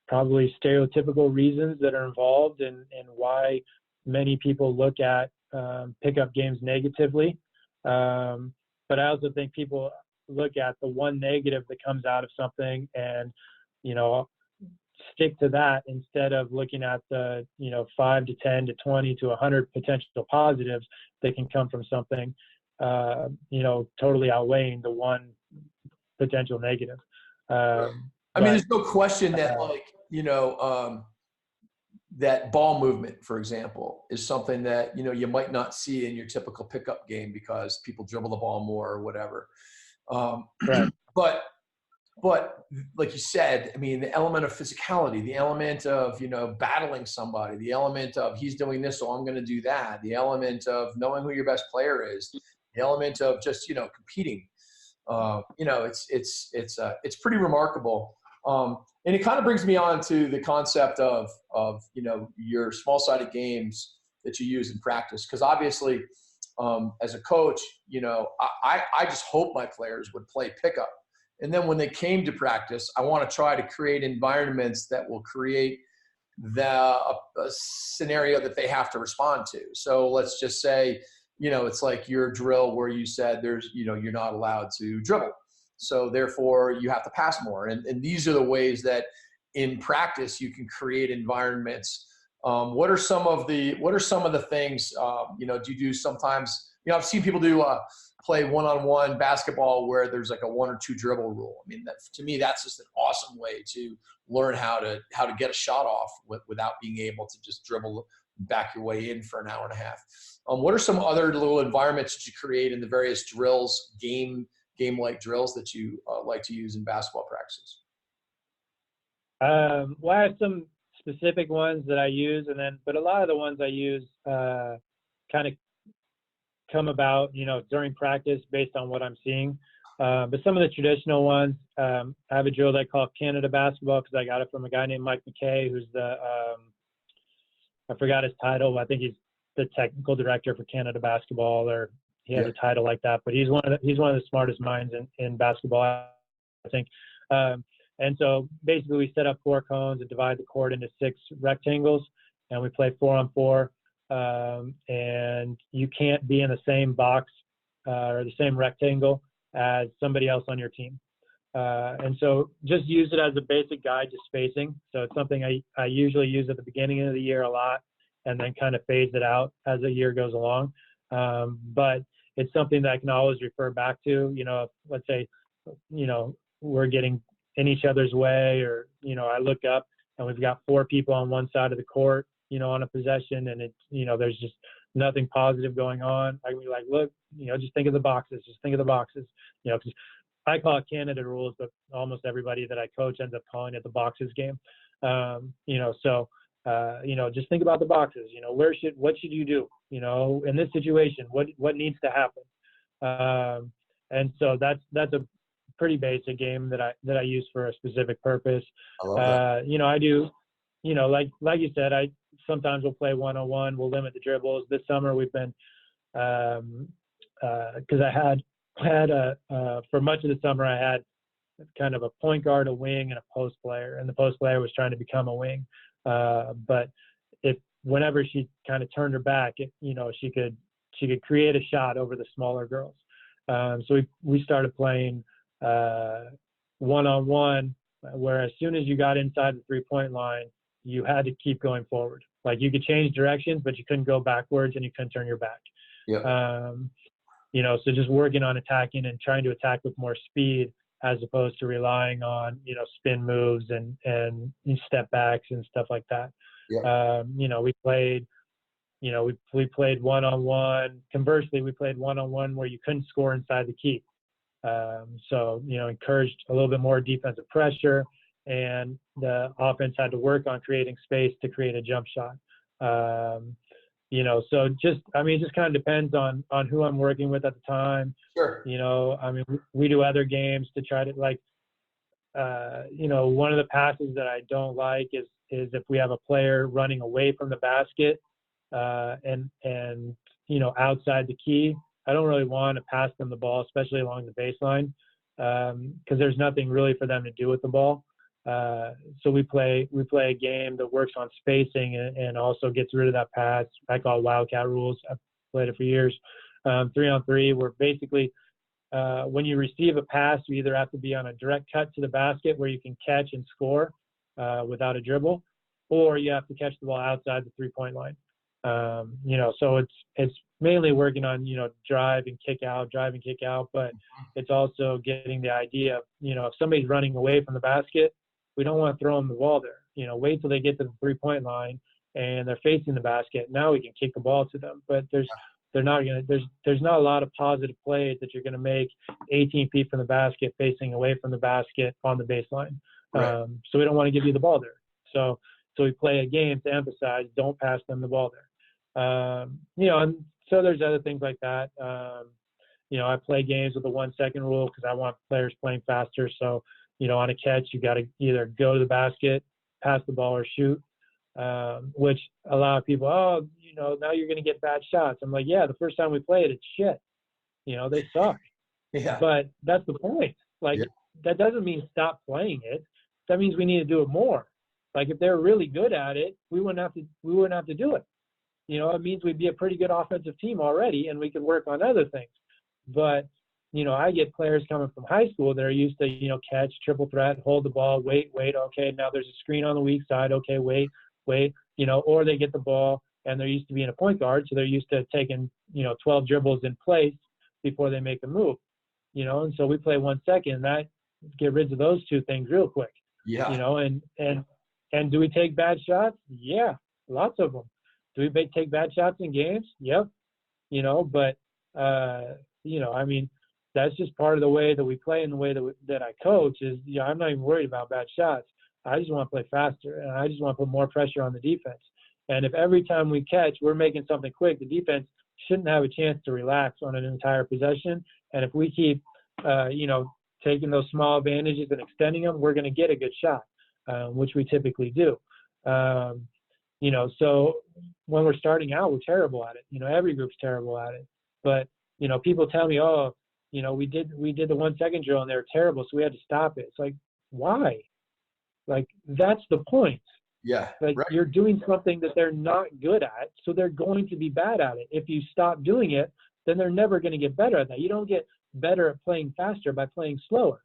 probably stereotypical reasons that are involved in why many people look at pickup games negatively. But I also think people look at the one negative that comes out of something and, stick to that instead of looking at the, 5 to 10 to 20 to 100 potential positives that can come from something, totally outweighing the one potential negative. There's no question that that ball movement, for example, is something that, you might not see in your typical pickup game because people dribble the ball more or whatever. Right. But like you said, the element of physicality, the element of, battling somebody, the element of he's doing this, so I'm going to do that, the element of knowing who your best player is, the element of just, competing, it's pretty remarkable. And it kind of brings me on to the concept of your small-sided games that you use in practice. Because obviously, as a coach, I just hope my players would play pickup. And then when they came to practice, I want to try to create environments that will create a scenario that they have to respond to. So let's just say, it's like your drill where you said you're not allowed to dribble. So therefore you have to pass more. And these are the ways that in practice you can create environments. What are some of the things, do you do sometimes, I've seen people do play one-on-one basketball where there's like a 1 or 2 dribble rule. To me, that's just an awesome way to learn how to get a shot off without being able to just dribble back your way in for an hour and a half. What are some other little environments that you create in the various drills, game-like drills that you like to use in basketball practices? Well, I have some specific ones that I use, but a lot of the ones I use kind of come about, during practice based on what I'm seeing. But some of the traditional ones, I have a drill that I call Canada basketball because I got it from a guy named Mike McKay, who's I forgot his title. I think he's the technical director for Canada basketball, or he has a title like that. But he's one of the smartest minds in basketball, I think. And so basically we set up 4 cones and divide the court into 6 rectangles, and we play 4-on-4. And you can't be in the same box or the same rectangle as somebody else on your team. And so just use it as a basic guide to spacing. So it's something I usually use at the beginning of the year a lot, and then kind of phase it out as the year goes along. But it's something that I can always refer back to, let's say, we're getting in each other's way, or, I look up and we've got 4 people on one side of the court on a possession and there's just nothing positive going on, I can be like, look, just think of the boxes, because I call it Canada rules, but almost everybody that I coach ends up calling it the boxes game. Just think about the boxes, what should you do, in this situation, what needs to happen. And so that's a pretty basic game that I use for a specific purpose. I love that. I do, like you said, I sometimes we'll play one-on-one, we'll limit the dribbles. This summer we've been, cause I had for much of the summer, I had kind of a point guard, a wing, and a post player, and the post player was trying to become a wing. But whenever she kind of turned her back, she could create a shot over the smaller girls. So we started playing one-on-one, where as soon as you got inside the 3-point line, you had to keep going forward. Like you could change directions, but you couldn't go backwards and you couldn't turn your back. Yeah. So just working on attacking and trying to attack with more speed, as opposed to relying on, spin moves and step backs and stuff like that. Yeah. We played, we played one-on-one. Conversely, we played one-on-one where you couldn't score inside the key. Encouraged a little bit more defensive pressure, and the offense had to work on creating space to create a jump shot. So just kind of depends on who I'm working with at the time. Sure. We do other games to try to one of the passes that I don't like is if we have a player running away from the basket, and outside the key. I don't really want to pass them the ball, especially along the baseline, because there's nothing really for them to do with the ball. So we play a game that works on spacing and also gets rid of that pass. I call it Wildcat rules. I've played it for years. 3-on-3, where basically when you receive a pass, you either have to be on a direct cut to the basket where you can catch and score without a dribble, or you have to catch the ball outside the 3-point line. So it's mainly working on, drive and kick out, but it's also getting the idea of, if somebody's running away from the basket, we don't want to throw them the ball there. Wait till they get to the 3-point line and they're facing the basket. Now we can kick the ball to them, but there's not a lot of positive plays that you're going to make 18 feet from the basket, facing away from the basket on the baseline. Right. So we don't want to give you the ball there. So we play a game to emphasize, don't pass them the ball there. And so there's other things like that. I play games with the 1-second rule because I want players playing faster. So, on a catch, you got to either go to the basket, pass the ball, or shoot, which a lot of people, now you're going to get bad shots. I'm like, yeah, the first time we played, it's shit. They suck. Yeah. But that's the point. That doesn't mean stop playing it. That means we need to do it more. Like if they're really good at it, we wouldn't have to do it. It means we'd be a pretty good offensive team already, and we could work on other things. But, I get players coming from high school that are used to, catch, triple threat, hold the ball, wait, okay, now there's a screen on the weak side, okay, wait, or they get the ball and they're used to being a point guard, so they're used to taking, 12 dribbles in place before they make a move, and so we play 1 second, and that get rid of those two things real quick. Yeah. And do we take bad shots? Yeah, lots of them. Do we take bad shots in games? Yep. But, that's just part of the way that we play and the way that I coach is, I'm not even worried about bad shots. I just want to play faster, and I just want to put more pressure on the defense. And if every time we catch, we're making something quick, the defense shouldn't have a chance to relax on an entire possession. And if we keep, taking those small advantages and extending them, we're going to get a good shot, which we typically do. So when we're starting out, we're terrible at it. Every group's terrible at it. But, people tell me, we did the 1 second drill and they were terrible, so we had to stop it. It's like, why? Like, that's the point. Yeah. Like, right. You're doing something that they're not good at, so they're going to be bad at it. If you stop doing it, then they're never going to get better at that. You don't get better at playing faster by playing slower,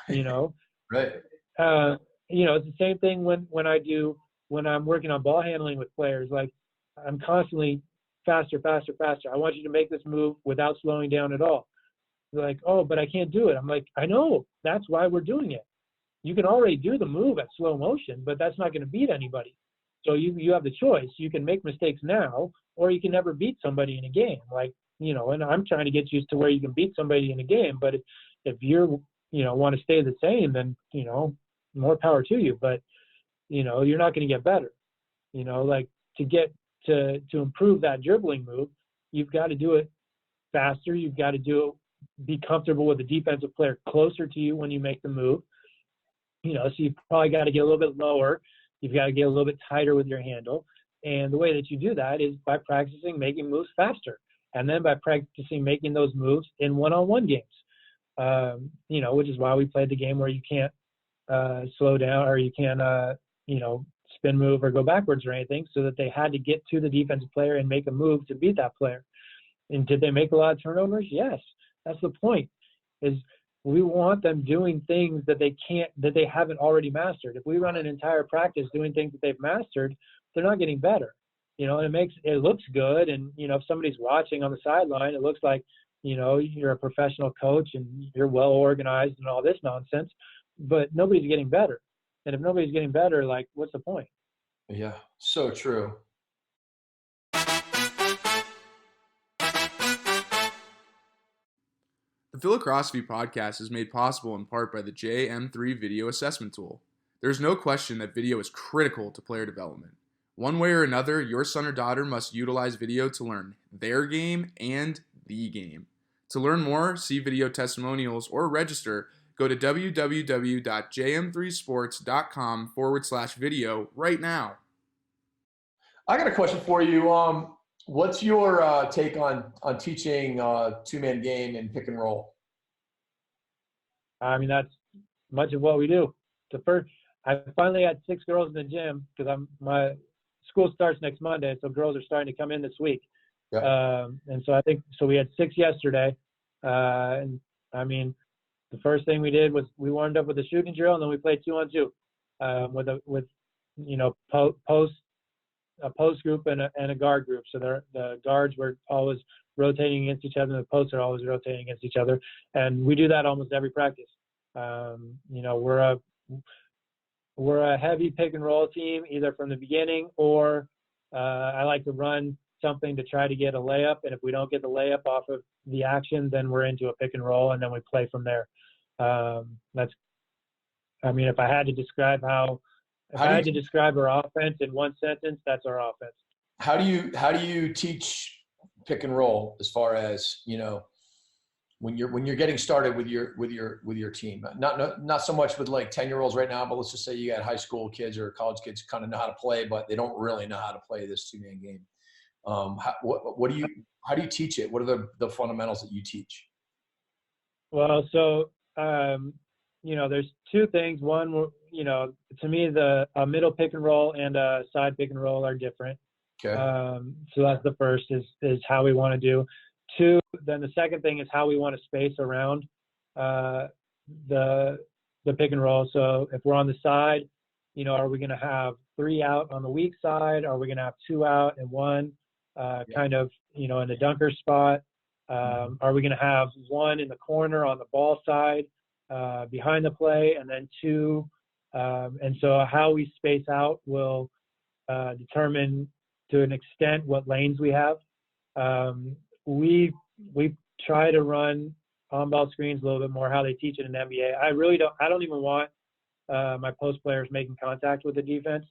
Right. It's the same thing when I'm working on ball handling with players. Like, I'm constantly faster. I want you to make this move without slowing down at all. They're like, oh, but I can't do it. I'm like, I know. That's why we're doing it. You can already do the move at slow motion, but that's not going to beat anybody. So you have the choice. You can make mistakes now, or you can never beat somebody in a game. Like, and I'm trying to get used to where you can beat somebody in a game. But if you're, want to stay the same, then, more power to you. But, you're not going to get better. Like to improve that dribbling move, you've got to do it faster. You've got to be comfortable with the defensive player closer to you when you make the move. So you've probably got to get a little bit lower. You've got to get a little bit tighter with your handle. And the way that you do that is by practicing making moves faster. And then by practicing making those moves in one-on-one games, which is why we played the game where you can't slow down, or you can't, spin move or go backwards or anything, so that they had to get to the defensive player and make a move to beat that player. And did they make a lot of turnovers? Yes. That's the point, is we want them doing things that they haven't already mastered. If we run an entire practice doing things that they've mastered, they're not getting better. And it looks good. And, if somebody's watching on the sideline, it looks like, you're a professional coach and you're well organized and all this nonsense, but nobody's getting better. And if nobody's getting better, like, what's the point? Yeah, so true. The Phi-Lacrosse-ophy podcast is made possible in part by the JM3 video assessment tool. There's no question that video is critical to player development. One way or another, your son or daughter must utilize video to learn their game and the game. To learn more, see video testimonials, or register, go to www.jm3sports.com/video right now. I got a question for you. What's your take on teaching two-man game and pick and roll? I mean, that's much of what we do. I finally had 6 girls in the gym, because my school starts next Monday, so girls are starting to come in this week. Yeah. And so we had 6 yesterday. And I mean, the first thing we did was we warmed up with a shooting drill, and then we played 2-on-2 with a post group and a guard group. So the guards were always rotating against each other, and the posts are always rotating against each other. And we do that almost every practice. We're a heavy pick and roll team, either from the beginning, or I like to run something to try to get a layup. And if we don't get the layup off of the action, then we're into a pick and roll, and then we play from there. If I had to describe describe our offense in one sentence, that's our offense. How do you teach pick and roll, as far as, when you're getting started with your team? Not so much with like 10-year-olds right now, but let's just say you got high school kids or college kids kind of know how to play, but they don't really know how to play this two-man game. How do you teach it? What are the fundamentals that you teach? Well, so there's 2 things. One, to me, a middle pick and roll and a side pick and roll are different. Okay. So that's the first, is how we want to do. 2, then the second thing is how we want to space around the pick and roll. So if we're on the side, are we going to have 3 out on the weak side? Are we going to have 2 out and 1 kind of, in the dunker spot? Are we going to have 1 in the corner on the ball side behind the play, and then 2? And so how we space out will determine to an extent what lanes we have. We try to run on-ball screens a little bit more, how they teach it in the NBA. I don't even want my post players making contact with the defense.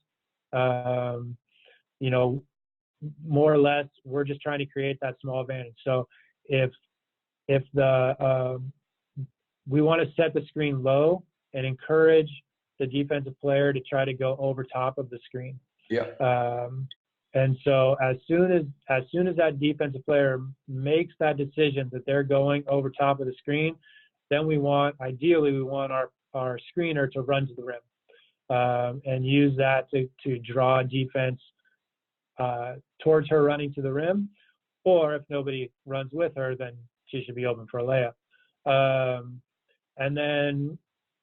More or less, we're just trying to create that small advantage. So if we want to set the screen low and encourage the defensive player to try to go over top of the screen. Yeah. And so as soon as that defensive player makes that decision that they're going over top of the screen, then ideally we want our screener to run to the rim and use that to draw defense towards her running to the rim. Or if nobody runs with her, then she should be open for a layup. And then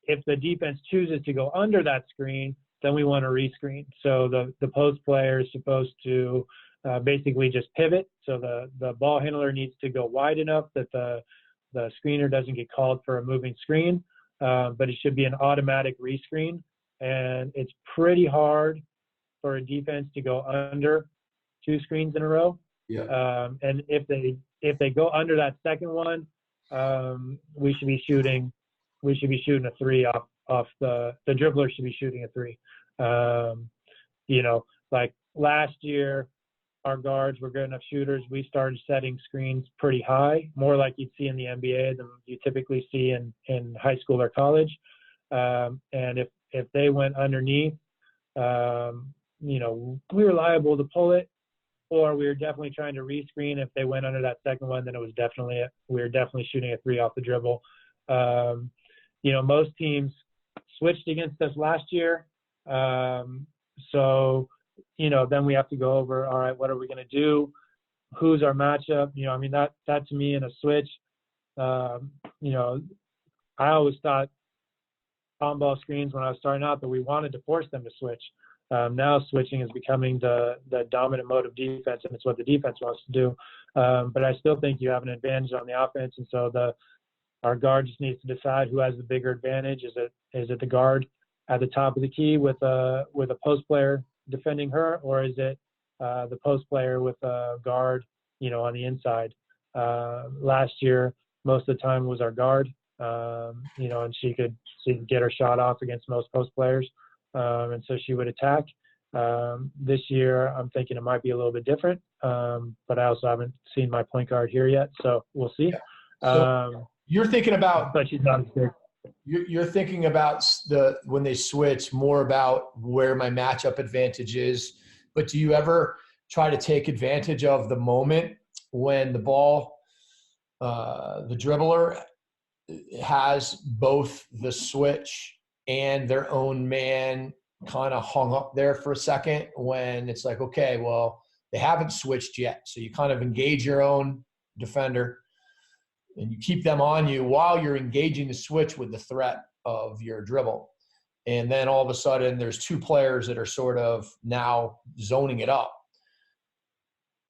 if the defense chooses to go under that screen, then we want to rescreen. So the post player is supposed to basically just pivot. So the ball handler needs to go wide enough that the screener doesn't get called for a moving screen, but it should be an automatic rescreen. And it's pretty hard for a defense to go under 2 screens in a row. Yeah. And if they go under that second one, we should be shooting a 3 off the dribbler should be shooting a 3. Like last year, our guards were good enough shooters. We started setting screens pretty high, more like you'd see in the NBA than you typically see in high school or college. And if they went underneath, we were liable to pull it, or we were definitely trying to rescreen. If they went under that second one, then we were definitely shooting a 3 off the dribble. Most teams switched against us last year. So then we have to go over, all right, what are we going to do? Who's our matchup? That to me in a switch, I always thought on ball screens when I was starting out that we wanted to force them to switch. Now switching is becoming the dominant mode of defense, and it's what the defense wants to do. But I still think you have an advantage on the offense, and so our guard just needs to decide who has the bigger advantage. Is it the guard at the top of the key with a post player defending her, or is it the post player with a guard, on the inside? Last year, most of the time was our guard, and she could get her shot off against most post players, and so she would attack. This year, I'm thinking it might be a little bit different, but I also haven't seen my point guard here yet, so we'll see. Yeah. So you're thinking about, but she's not as big. You're thinking about when they switch more about where my matchup advantage is, but do you ever try to take advantage of the moment when the ball, the dribbler has both the switch and their own man kind of hung up there for a second, when it's like, okay, well, they haven't switched yet. So you kind of engage your own defender and you keep them on you while you're engaging the switch with the threat of your dribble. And then all of a sudden there's 2 players that are sort of now zoning it up.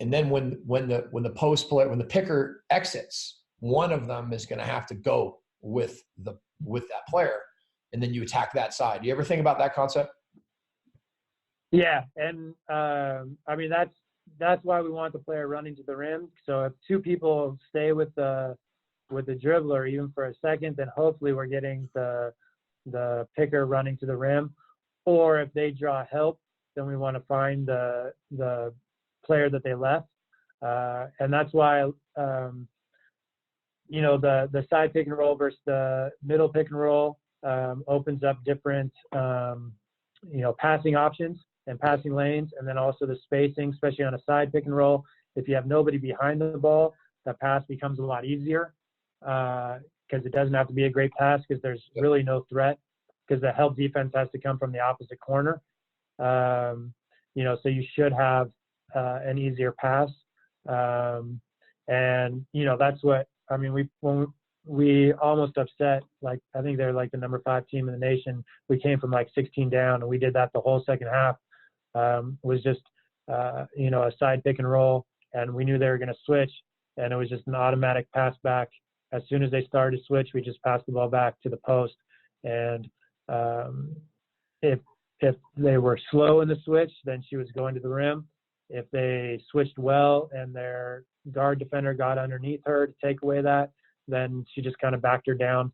And then when the picker exits, one of them is going to have to go with that player, and then you attack that side. Do you ever think about that concept? Yeah, and that's why we want the player running to the rim. So if 2 people stay with the dribbler even for a second, then hopefully we're getting the picker running to the rim. Or if they draw help, then we want to find the player that they left. And that's why the side pick and roll versus the middle pick and roll opens up different passing options and passing lanes, and then also the spacing, especially on a side pick and roll. If you have nobody behind the ball, that pass becomes a lot easier, because it doesn't have to be a great pass, because there's really no threat, because the help defense has to come from the opposite corner. So you should have an easier pass. And that's what, we almost upset, like, I think they're like the number 5 team in the nation. We came from like 16 down, and we did that the whole second half. Was just, a side pick and roll, and we knew they were going to switch, and it was just an automatic pass back. As soon as they started to switch, we just passed the ball back to the post. And if they were slow in the switch, then she was going to the rim. If they switched well and their guard defender got underneath her to take away that, then she just kind of backed her down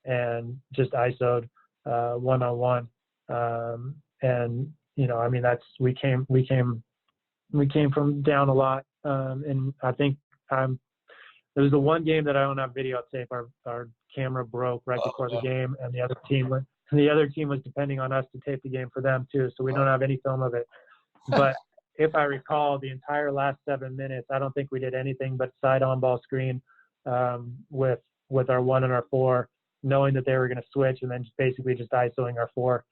and just ISO'd one-on-one. And that's we came from down a lot. And I think there was the one game that I don't have videotape. Our camera broke right before the game, and the other team was depending on us to tape the game for them too. So we don't have any film of it. But if I recall, the entire last 7 minutes, I don't think we did anything but side on ball screen with our 1 and our 4, knowing that they were going to switch, and then basically just ISOing our 4,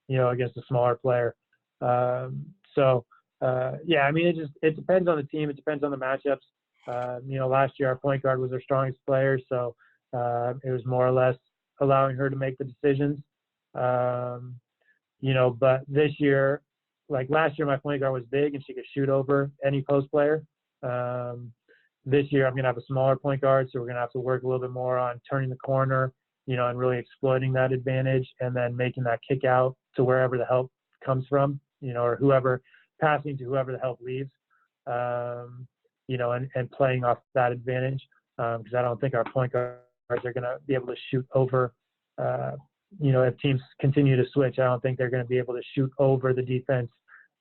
against a smaller player. It depends on the team. It depends on the matchups. Last year our point guard was our strongest player, so it was more or less allowing her to make the decisions. But this year, like last year, my point guard was big and she could shoot over any post player. This year I'm going to have a smaller point guard, so we're going to have to work a little bit more on turning the corner, and really exploiting that advantage, and then making that kick out to wherever the help comes from, or whoever passing to whoever the help leaves, and playing off that advantage. Because I don't think our point guards are going to be able to shoot over, if teams continue to switch, I don't think they're going to be able to shoot over the defense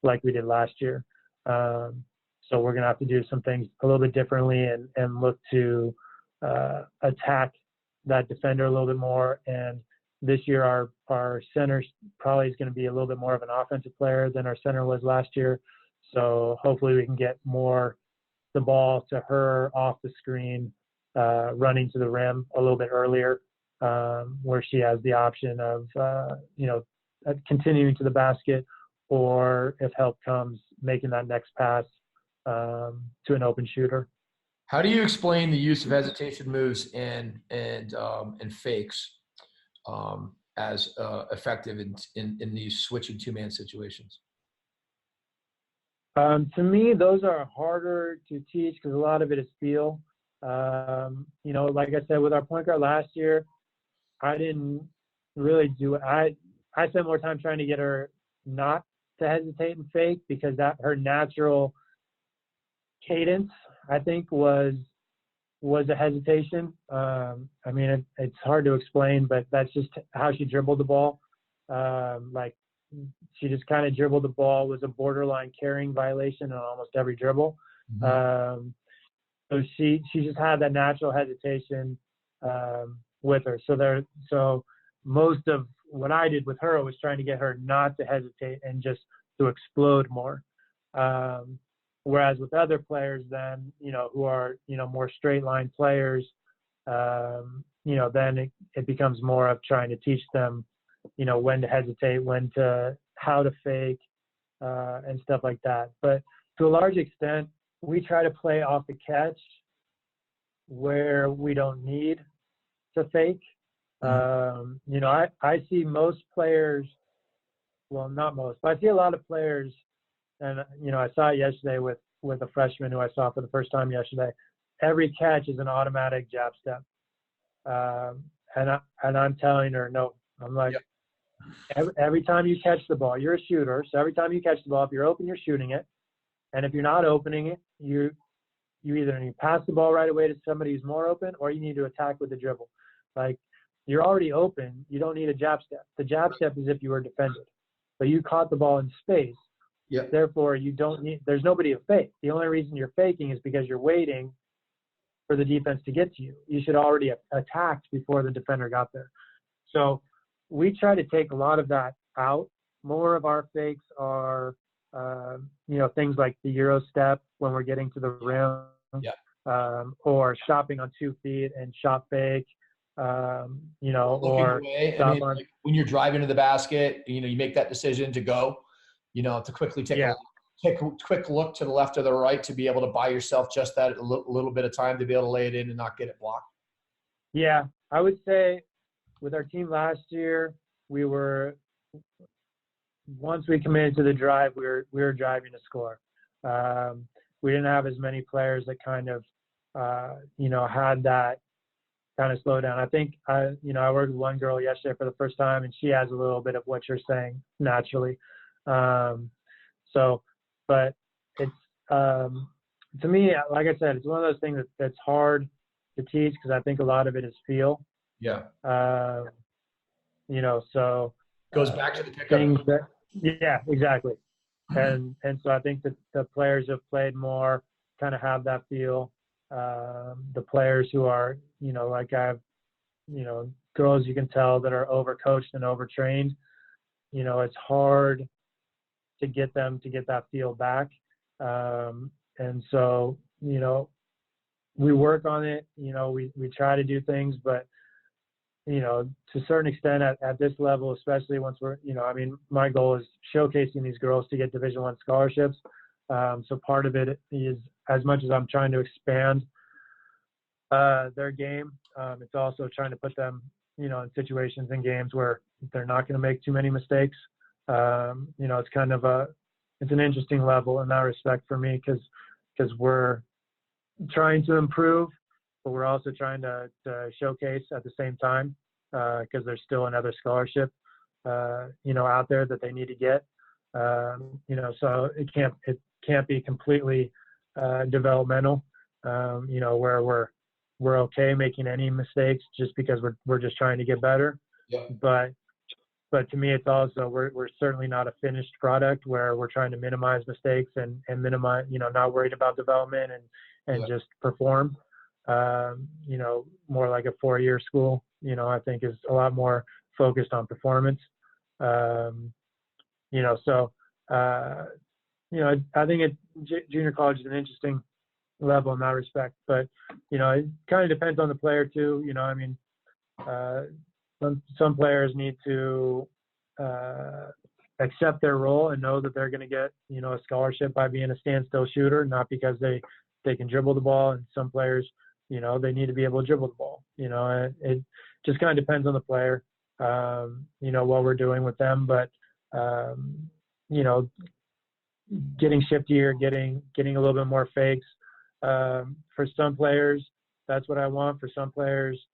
like we did last year. So we're going to have to do some things a little bit differently and look to attack that defender a little bit more. And this year, our center probably is going to be a little bit more of an offensive player than our center was last year. So hopefully we can get more the ball to her off the screen, running to the rim a little bit earlier, where she has the option of, continuing to the basket, or if help comes, making that next pass to an open shooter. How do you explain the use of hesitation moves and fakes as effective in these switching two-man situations? To me, those are harder to teach because a lot of it is feel. Like I said, with our point guard last year, I didn't really do it. I spent more time trying to get her not to hesitate and fake because that her natural cadence, I think, was a hesitation. It's hard to explain, but that's just how she dribbled the ball. She just kind of dribbled the ball, was a borderline carrying violation on almost every dribble. Mm-hmm. So she just had that natural hesitation with her. So most of what I did with her was trying to get her not to hesitate and just to explode more. Whereas with other players then, who are, more straight line players, then it becomes more of trying to teach them, when to hesitate, how to fake, and stuff like that. But to a large extent, we try to play off the catch where we don't need to fake. I see most players, well, not most, but I see a lot of players, and, I saw it yesterday with a freshman who I saw for the first time yesterday. Every catch is an automatic jab step. And I'm telling her, no. I'm like, every time you catch the ball, you're a shooter. So every time you catch the ball, if you're open, you're shooting it. And if you're not opening it, you either need to pass the ball right away to somebody who's more open, or you need to attack with the dribble. Like, you're already open. You don't need a jab step. The jab step is if you were defended. But you caught the ball in space. Yep. Therefore, there's nobody to fake. The only reason you're faking is because you're waiting for the defense to get to you. You should already have attacked before the defender got there. So we try to take a lot of that out. More of our fakes are, things like the Euro step when we're getting to the rim, or stopping on 2 feet and shot fake, or away. Like when you're driving to the basket, you make that decision to go, to quickly take a quick look to the left or the right to be able to buy yourself just that little bit of time to be able to lay it in and not get it blocked. Yeah, I would say with our team last year, once we committed to the drive, we were driving to score. We didn't have as many players that kind of, had that kind of slow down. I think, I worked with one girl yesterday for the first time, and she has a little bit of what you're saying naturally. But it's, to me, like I said, it's one of those things that's hard to teach because I think a lot of it is feel. Yeah. So goes back to the pickup. Yeah, exactly. And so I think that the players who have played more kind of have that feel. The players who are, like I have, girls you can tell that are overcoached and overtrained, it's hard to get them to get that feel back. And so, we work on it, we try to do things, but, to a certain extent at this level, especially once we're, my goal is showcasing these girls to get Division I scholarships. So part of it is, as much as I'm trying to expand their game, it's also trying to put them, in situations in games where they're not going to make too many mistakes. It's kind of it's an interesting level in that respect for me because we're trying to improve, but we're also trying to showcase at the same time because there's still another scholarship out there that they need to get. So it can't be completely developmental, where we're okay making any mistakes just because we're just trying to get better. Yeah. But to me, it's also, we're certainly not a finished product where we're trying to minimize mistakes and minimize, not worried about development and just perform. More like a 4-year school, I think is a lot more focused on performance. I think junior college is an interesting level in that respect, but, it kind of depends on the player too. Some players need to accept their role and know that they're going to get, a scholarship by being a standstill shooter, not because they can dribble the ball. And some players, they need to be able to dribble the ball. It just kind of depends on the player, what we're doing with them. But, getting shiftier, getting a little bit more fakes. For some players, that's what I want. For some players,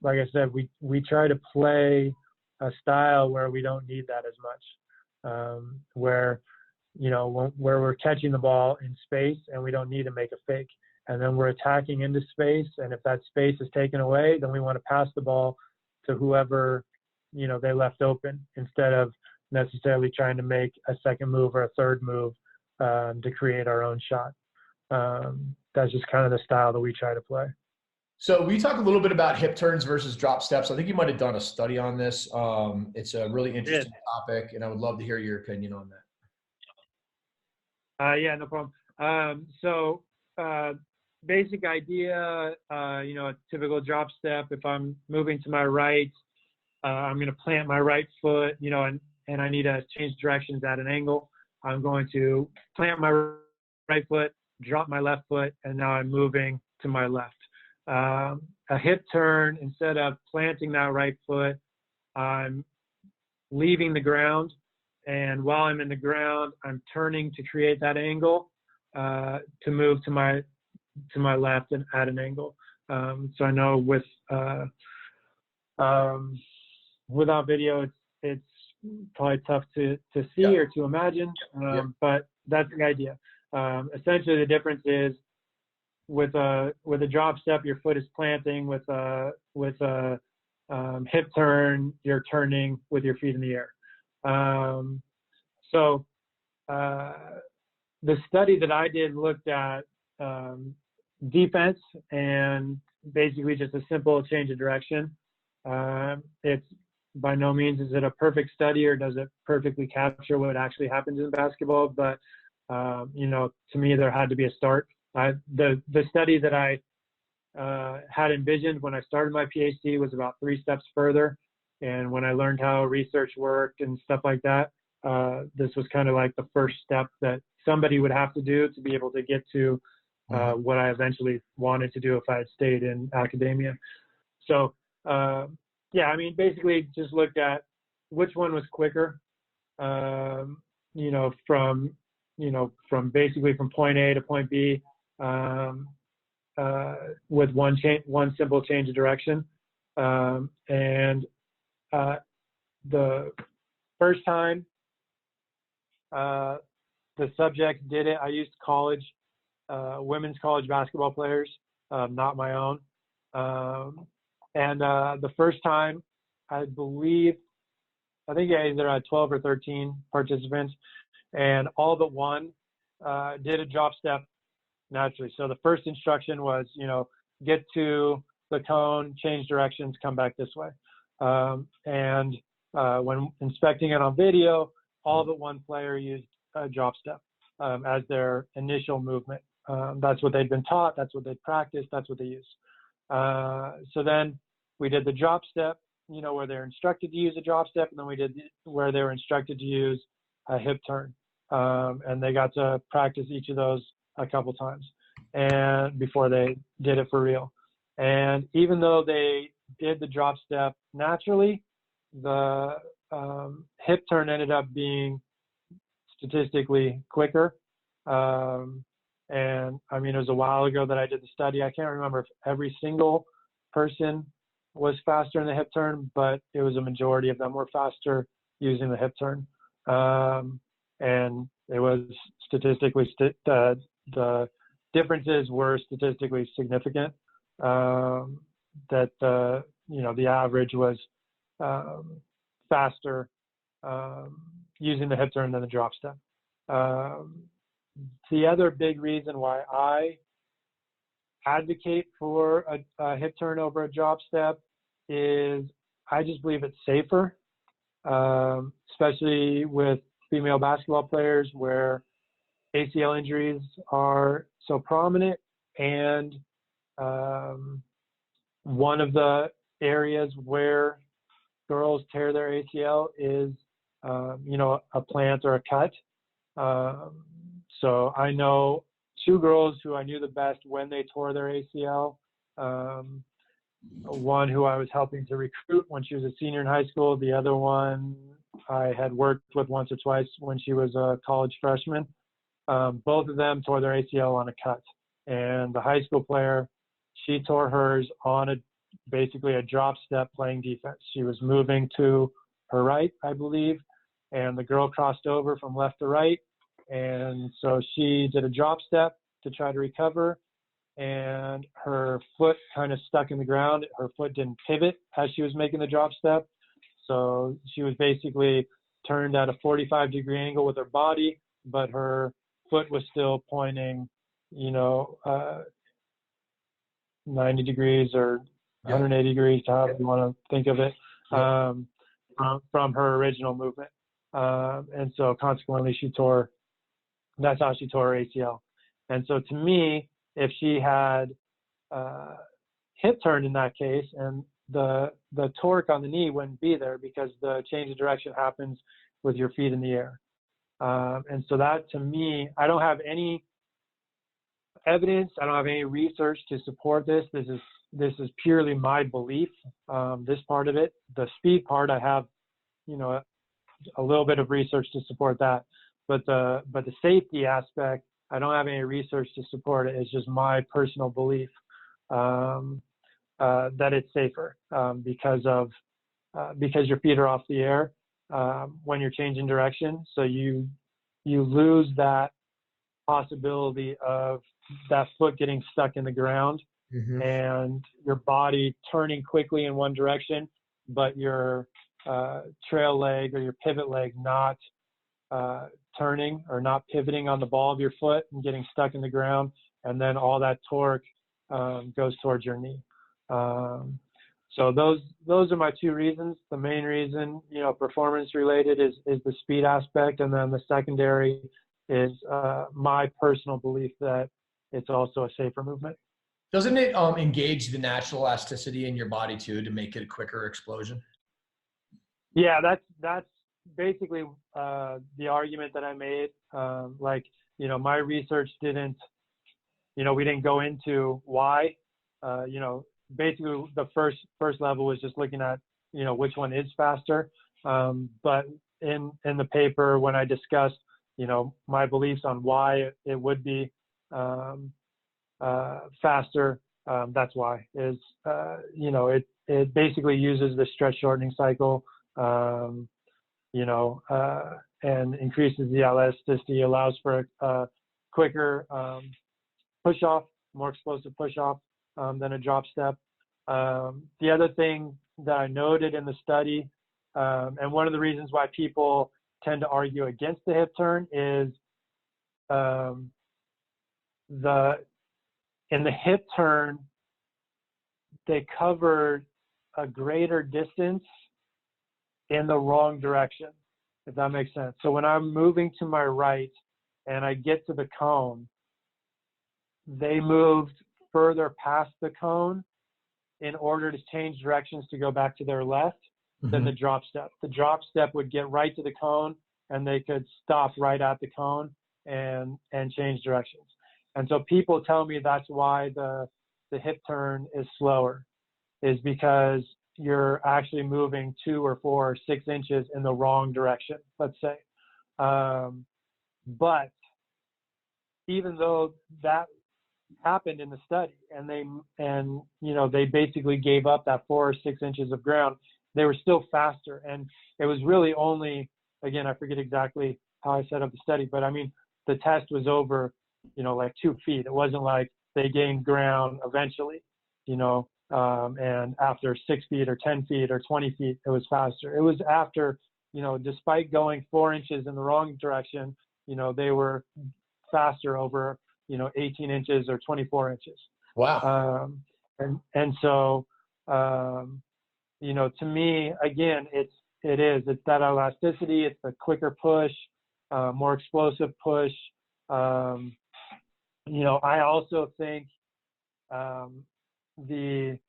like I said, we try to play a style where we don't need that as much, where we're catching the ball in space and we don't need to make a fake. And then we're attacking into space. And if that space is taken away, then we want to pass the ball to whoever, they left open, instead of necessarily trying to make a second move or a third move to create our own shot. That's just kind of the style that we try to play. So we talk a little bit about hip turns versus drop steps. I think you might have done a study on this. It's a really interesting topic, and I would love to hear your opinion on that. Yeah, no problem. So basic idea, a typical drop step. If I'm moving to my right, I'm going to plant my right foot, and I need to change directions at an angle. I'm going to plant my right foot, drop my left foot, and now I'm moving to my left. A hip turn, instead of planting that right foot, I'm leaving the ground, and while I'm in the ground, I'm turning to create that angle to move to my left and at an angle. So I know without video, it's probably tough to see or to imagine, but that's the idea. Essentially, the difference is with a drop step, your foot is planting. With a hip turn, you're turning with your feet in the air. So the study that I did looked at defense and basically just a simple change of direction. It's by no means is it a perfect study or does it perfectly capture what actually happens in basketball, but to me there had to be a start. The study that I had envisioned when I started my PhD was about 3 steps further, and when I learned how research worked and stuff like that, this was kind of like the first step that somebody would have to do to be able to get to what I eventually wanted to do if I had stayed in academia. So basically just looked at which one was quicker, from basically from point A to point B, with one simple change of direction. And the first time the subject did it, I used women's college basketball players, not my own. And the first time, I think I either had 12 or 13 participants, and all but one did a drop step naturally. So the first instruction was, get to the cone, change directions, come back this way. And when inspecting it on video, all but one player used a drop step as their initial movement. That's what they'd been taught. That's what they'd practiced. That's what they use. So then we did the drop step, where they're instructed to use a drop step, and then we did where they were instructed to use a hip turn. And they got to practice each of those a couple times and before they did it for real. And even though they did the drop step naturally, the hip turn ended up being statistically quicker. And I mean, it was a while ago that I did the study. I can't remember if every single person was faster in the hip turn, but it was a majority of them were faster using the hip turn. And it was statistically, the differences were statistically significant, that, the average was faster using the hip turn than the drop step. The other big reason why I advocate for a hip turn over a drop step is I just believe it's safer, especially with female basketball players where ACL injuries are so prominent. And one of the areas where girls tear their ACL is, a plant or a cut. So I know two girls who I knew the best when they tore their ACL. One who I was helping to recruit when she was a senior in high school. The other one I had worked with once or twice when she was a college freshman. Both of them tore their ACL on a cut. And the high school player, she tore hers on basically a drop step playing defense. She was moving to her right, I believe, and the girl crossed over from left to right. And so she did a drop step to try to recover, and her foot kind of stuck in the ground. Her foot didn't pivot as she was making the drop step. So she was basically turned at a 45-degree angle with her body, but her foot was still pointing, 90 degrees or 180 degrees, however you want to think of it, from her original movement. And so consequently, that's how she tore her ACL. And so to me, if she had hip turned in that case, and the torque on the knee wouldn't be there because the change of direction happens with your feet in the air. And so that, to me, I don't have any evidence. I don't have any research to support this. This is purely my belief. This part of it, the speed part, I have, a little bit of research to support that. But the safety aspect, I don't have any research to support it. It's just my personal belief that it's safer because your feet are off the air when you're changing direction. So you lose that possibility of that foot getting stuck in the ground and your body turning quickly in one direction, but your trail leg or your pivot leg not turning or not pivoting on the ball of your foot and getting stuck in the ground, and then all that torque goes towards your knee. So those are my two reasons. The main reason, performance related is the speed aspect, and then the secondary is my personal belief that it's also a safer movement. Doesn't it engage the natural elasticity in your body too to make it a quicker explosion? Yeah, that's basically the argument that I made. My research didn't, we didn't go into why. Basically the first level was just looking at, which one is faster. But in the paper, when I discussed, my beliefs on why it would be faster, that's why is, it basically uses the stretch shortening cycle, and increases the elasticity, allows for a quicker push off, more explosive push off than a drop step. The other thing that I noted in the study, and one of the reasons why people tend to argue against the hip turn is in the hip turn, they covered a greater distance in the wrong direction, if that makes sense. So when I'm moving to my right and I get to the cone, they moved further past the cone in order to change directions to go back to their left than the drop step. The drop step would get right to the cone and they could stop right at the cone and change directions. And so people tell me that's why the hip turn is slower, is because you're actually moving 2 or 4 or 6 inches in the wrong direction, let's say. But even though that happened in the study, and they basically gave up that 4 or 6 inches of ground. They were still faster, and it was really only, again, I forget exactly how I set up the study, but I mean, the test was over, like 2 feet. It wasn't like they gained ground eventually, and after 6 feet or 10 feet or 20 feet, it was faster. It was after, despite going 4 inches in the wrong direction, they were faster over, 18 inches or 24 inches. Wow. So, to me, again, it's that elasticity, it's the quicker push, more explosive push. I also think the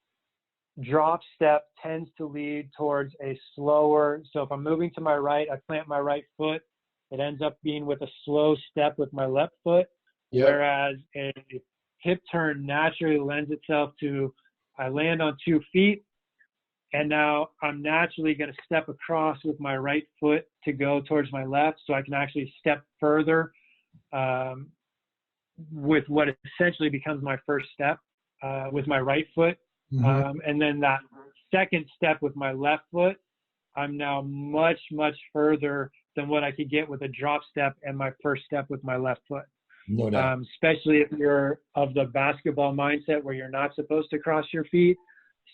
drop step tends to lead towards a slower. So if I'm moving to my right, I plant my right foot. It ends up being with a slow step with my left foot. Yep. Whereas a hip turn naturally lends itself to, I land on 2 feet, and now I'm naturally going to step across with my right foot to go towards my left, so I can actually step further with what essentially becomes my first step with my right foot. Mm-hmm. And then that second step with my left foot, I'm now much, much further than what I could get with a drop step and my first step with my left foot. No doubt. Especially if you're of the basketball mindset where you're not supposed to cross your feet.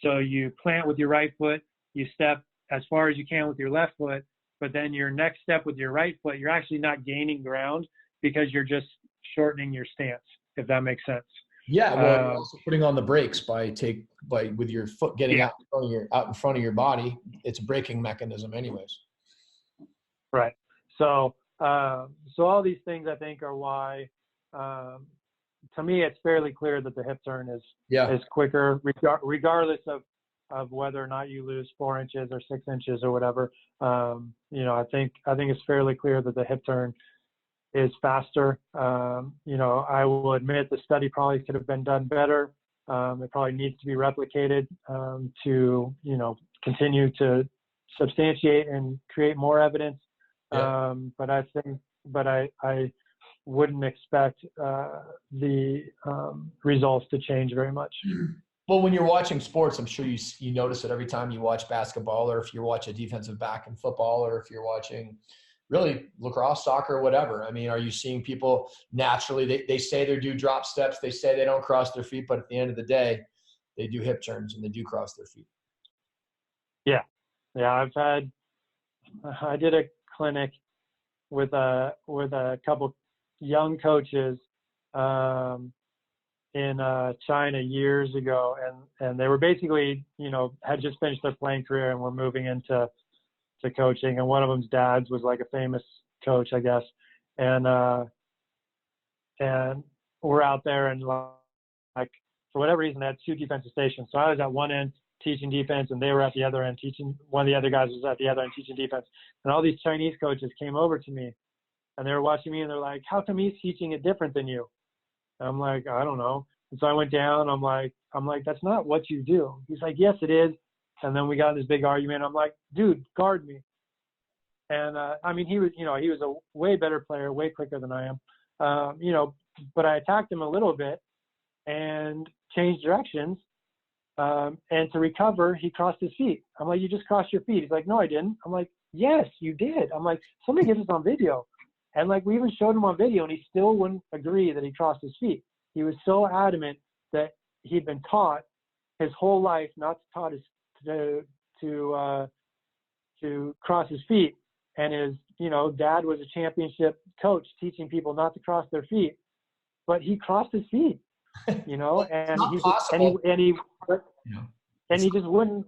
So you plant with your right foot, you step as far as you can with your left foot, but then your next step with your right foot, you're actually not gaining ground because you're just shortening your stance, if that makes sense. Yeah, well, you're also putting on the brakes by with your foot getting out in front of your body. It's a braking mechanism, anyways. Right. So all these things I think are why. To me, it's fairly clear that the hip turn is quicker, regardless of whether or not you lose 4 inches or 6 inches or whatever. I think it's fairly clear that the hip turn is faster. I will admit the study probably could have been done better. It probably needs to be replicated to continue to substantiate and create more evidence. Yeah. But I wouldn't expect the results to change very much. Well, when you're watching sports, I'm sure you notice it every time you watch basketball, or if you watch a defensive back in football, or if you're watching really lacrosse, soccer, whatever. I mean, are you seeing people naturally, they say they do drop steps, they say they don't cross their feet, but at the end of the day, they do hip turns and they do cross their feet. Yeah. I did a clinic with a couple young coaches in China years ago, and they were basically, had just finished their playing career and were moving into coaching, and one of them's dads was like a famous coach, I guess, and we're out there, and like for whatever reason they had 2 defensive stations, so I was at one end teaching defense and they were at the other end teaching. One of the other guys was at the other end teaching defense, and all these Chinese coaches came over to me and they were watching me and they're like, how come he's teaching it different than you? And I'm like, I don't know. And so I went down, I'm like, that's not what you do. He's like, yes, it is. And then we got in this big argument. I'm like, dude, guard me. And I mean, he was a way better player, way quicker than I am. But I attacked him a little bit and changed directions. And to recover, he crossed his feet. I'm like, you just crossed your feet. He's like, no, I didn't. I'm like, yes, you did. I'm like, somebody gets this on video. And like, we even showed him on video and he still wouldn't agree that he crossed his feet. He was so adamant that he'd been taught his whole life not to cross his feet. And his, dad was a championship coach teaching people not to cross their feet, but he crossed his feet, and he just wouldn't,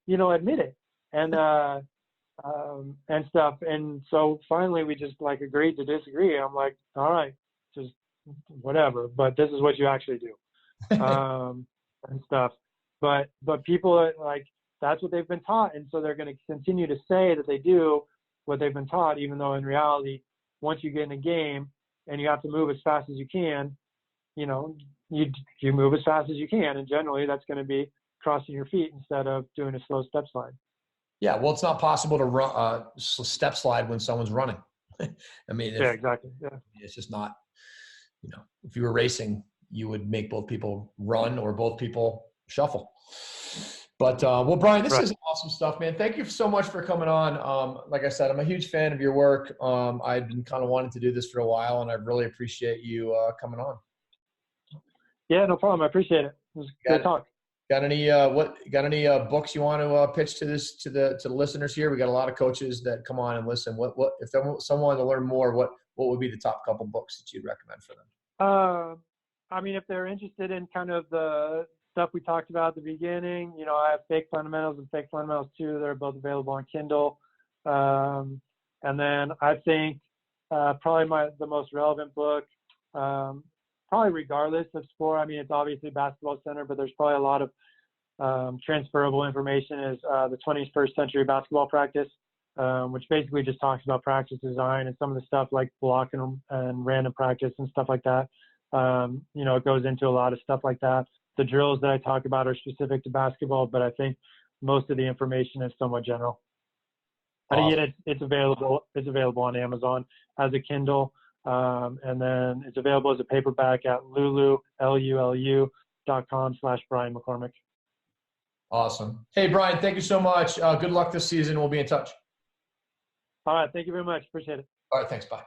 admit it. And stuff. And so finally we just like agreed to disagree. I'm like, all right, just whatever, but this is what you actually do. And stuff. But people are like, that's what they've been taught. And so they're going to continue to say that they do what they've been taught, even though in reality, once you get in a game and you have to move as fast as you can, you move as fast as you can. And generally that's going to be crossing your feet instead of doing a slow step slide. Yeah. Well, it's not possible to run step slide when someone's running. I mean, exactly. Yeah. It's just not, if you were racing, you would make both people run or both people shuffle. But well, Brian, this is awesome stuff, man. Thank you so much for coming on. Like I said, I'm a huge fan of your work. I've been kind of wanting to do this for a while, and I really appreciate you coming on. Yeah, no problem. I appreciate it. It was a good talk. Got any books you want to pitch to the listeners here? We got a lot of coaches that come on and listen. What if someone wanted to learn more? What would be the top couple books that you'd recommend for them? I mean, if they're interested in kind of the stuff we talked about at the beginning, I have Fake Fundamentals and Fake Fundamentals 2. They're both available on Kindle. And then I think probably the most relevant book, probably regardless of sport. I mean, it's obviously basketball centered, but there's probably a lot of transferable information is the 21st Century Basketball Practice, which basically just talks about practice design and some of the stuff like block and random practice and stuff like that. It goes into a lot of stuff like that. The drills that I talk about are specific to basketball, but I think most of the information is somewhat general. And again, it's available on Amazon as a Kindle. And then it's available as a paperback at lulu.com/Brian McCormick. Awesome. Hey, Brian, thank you so much. Good luck this season. We'll be in touch. All right. Thank you very much. Appreciate it. All right. Thanks. Bye.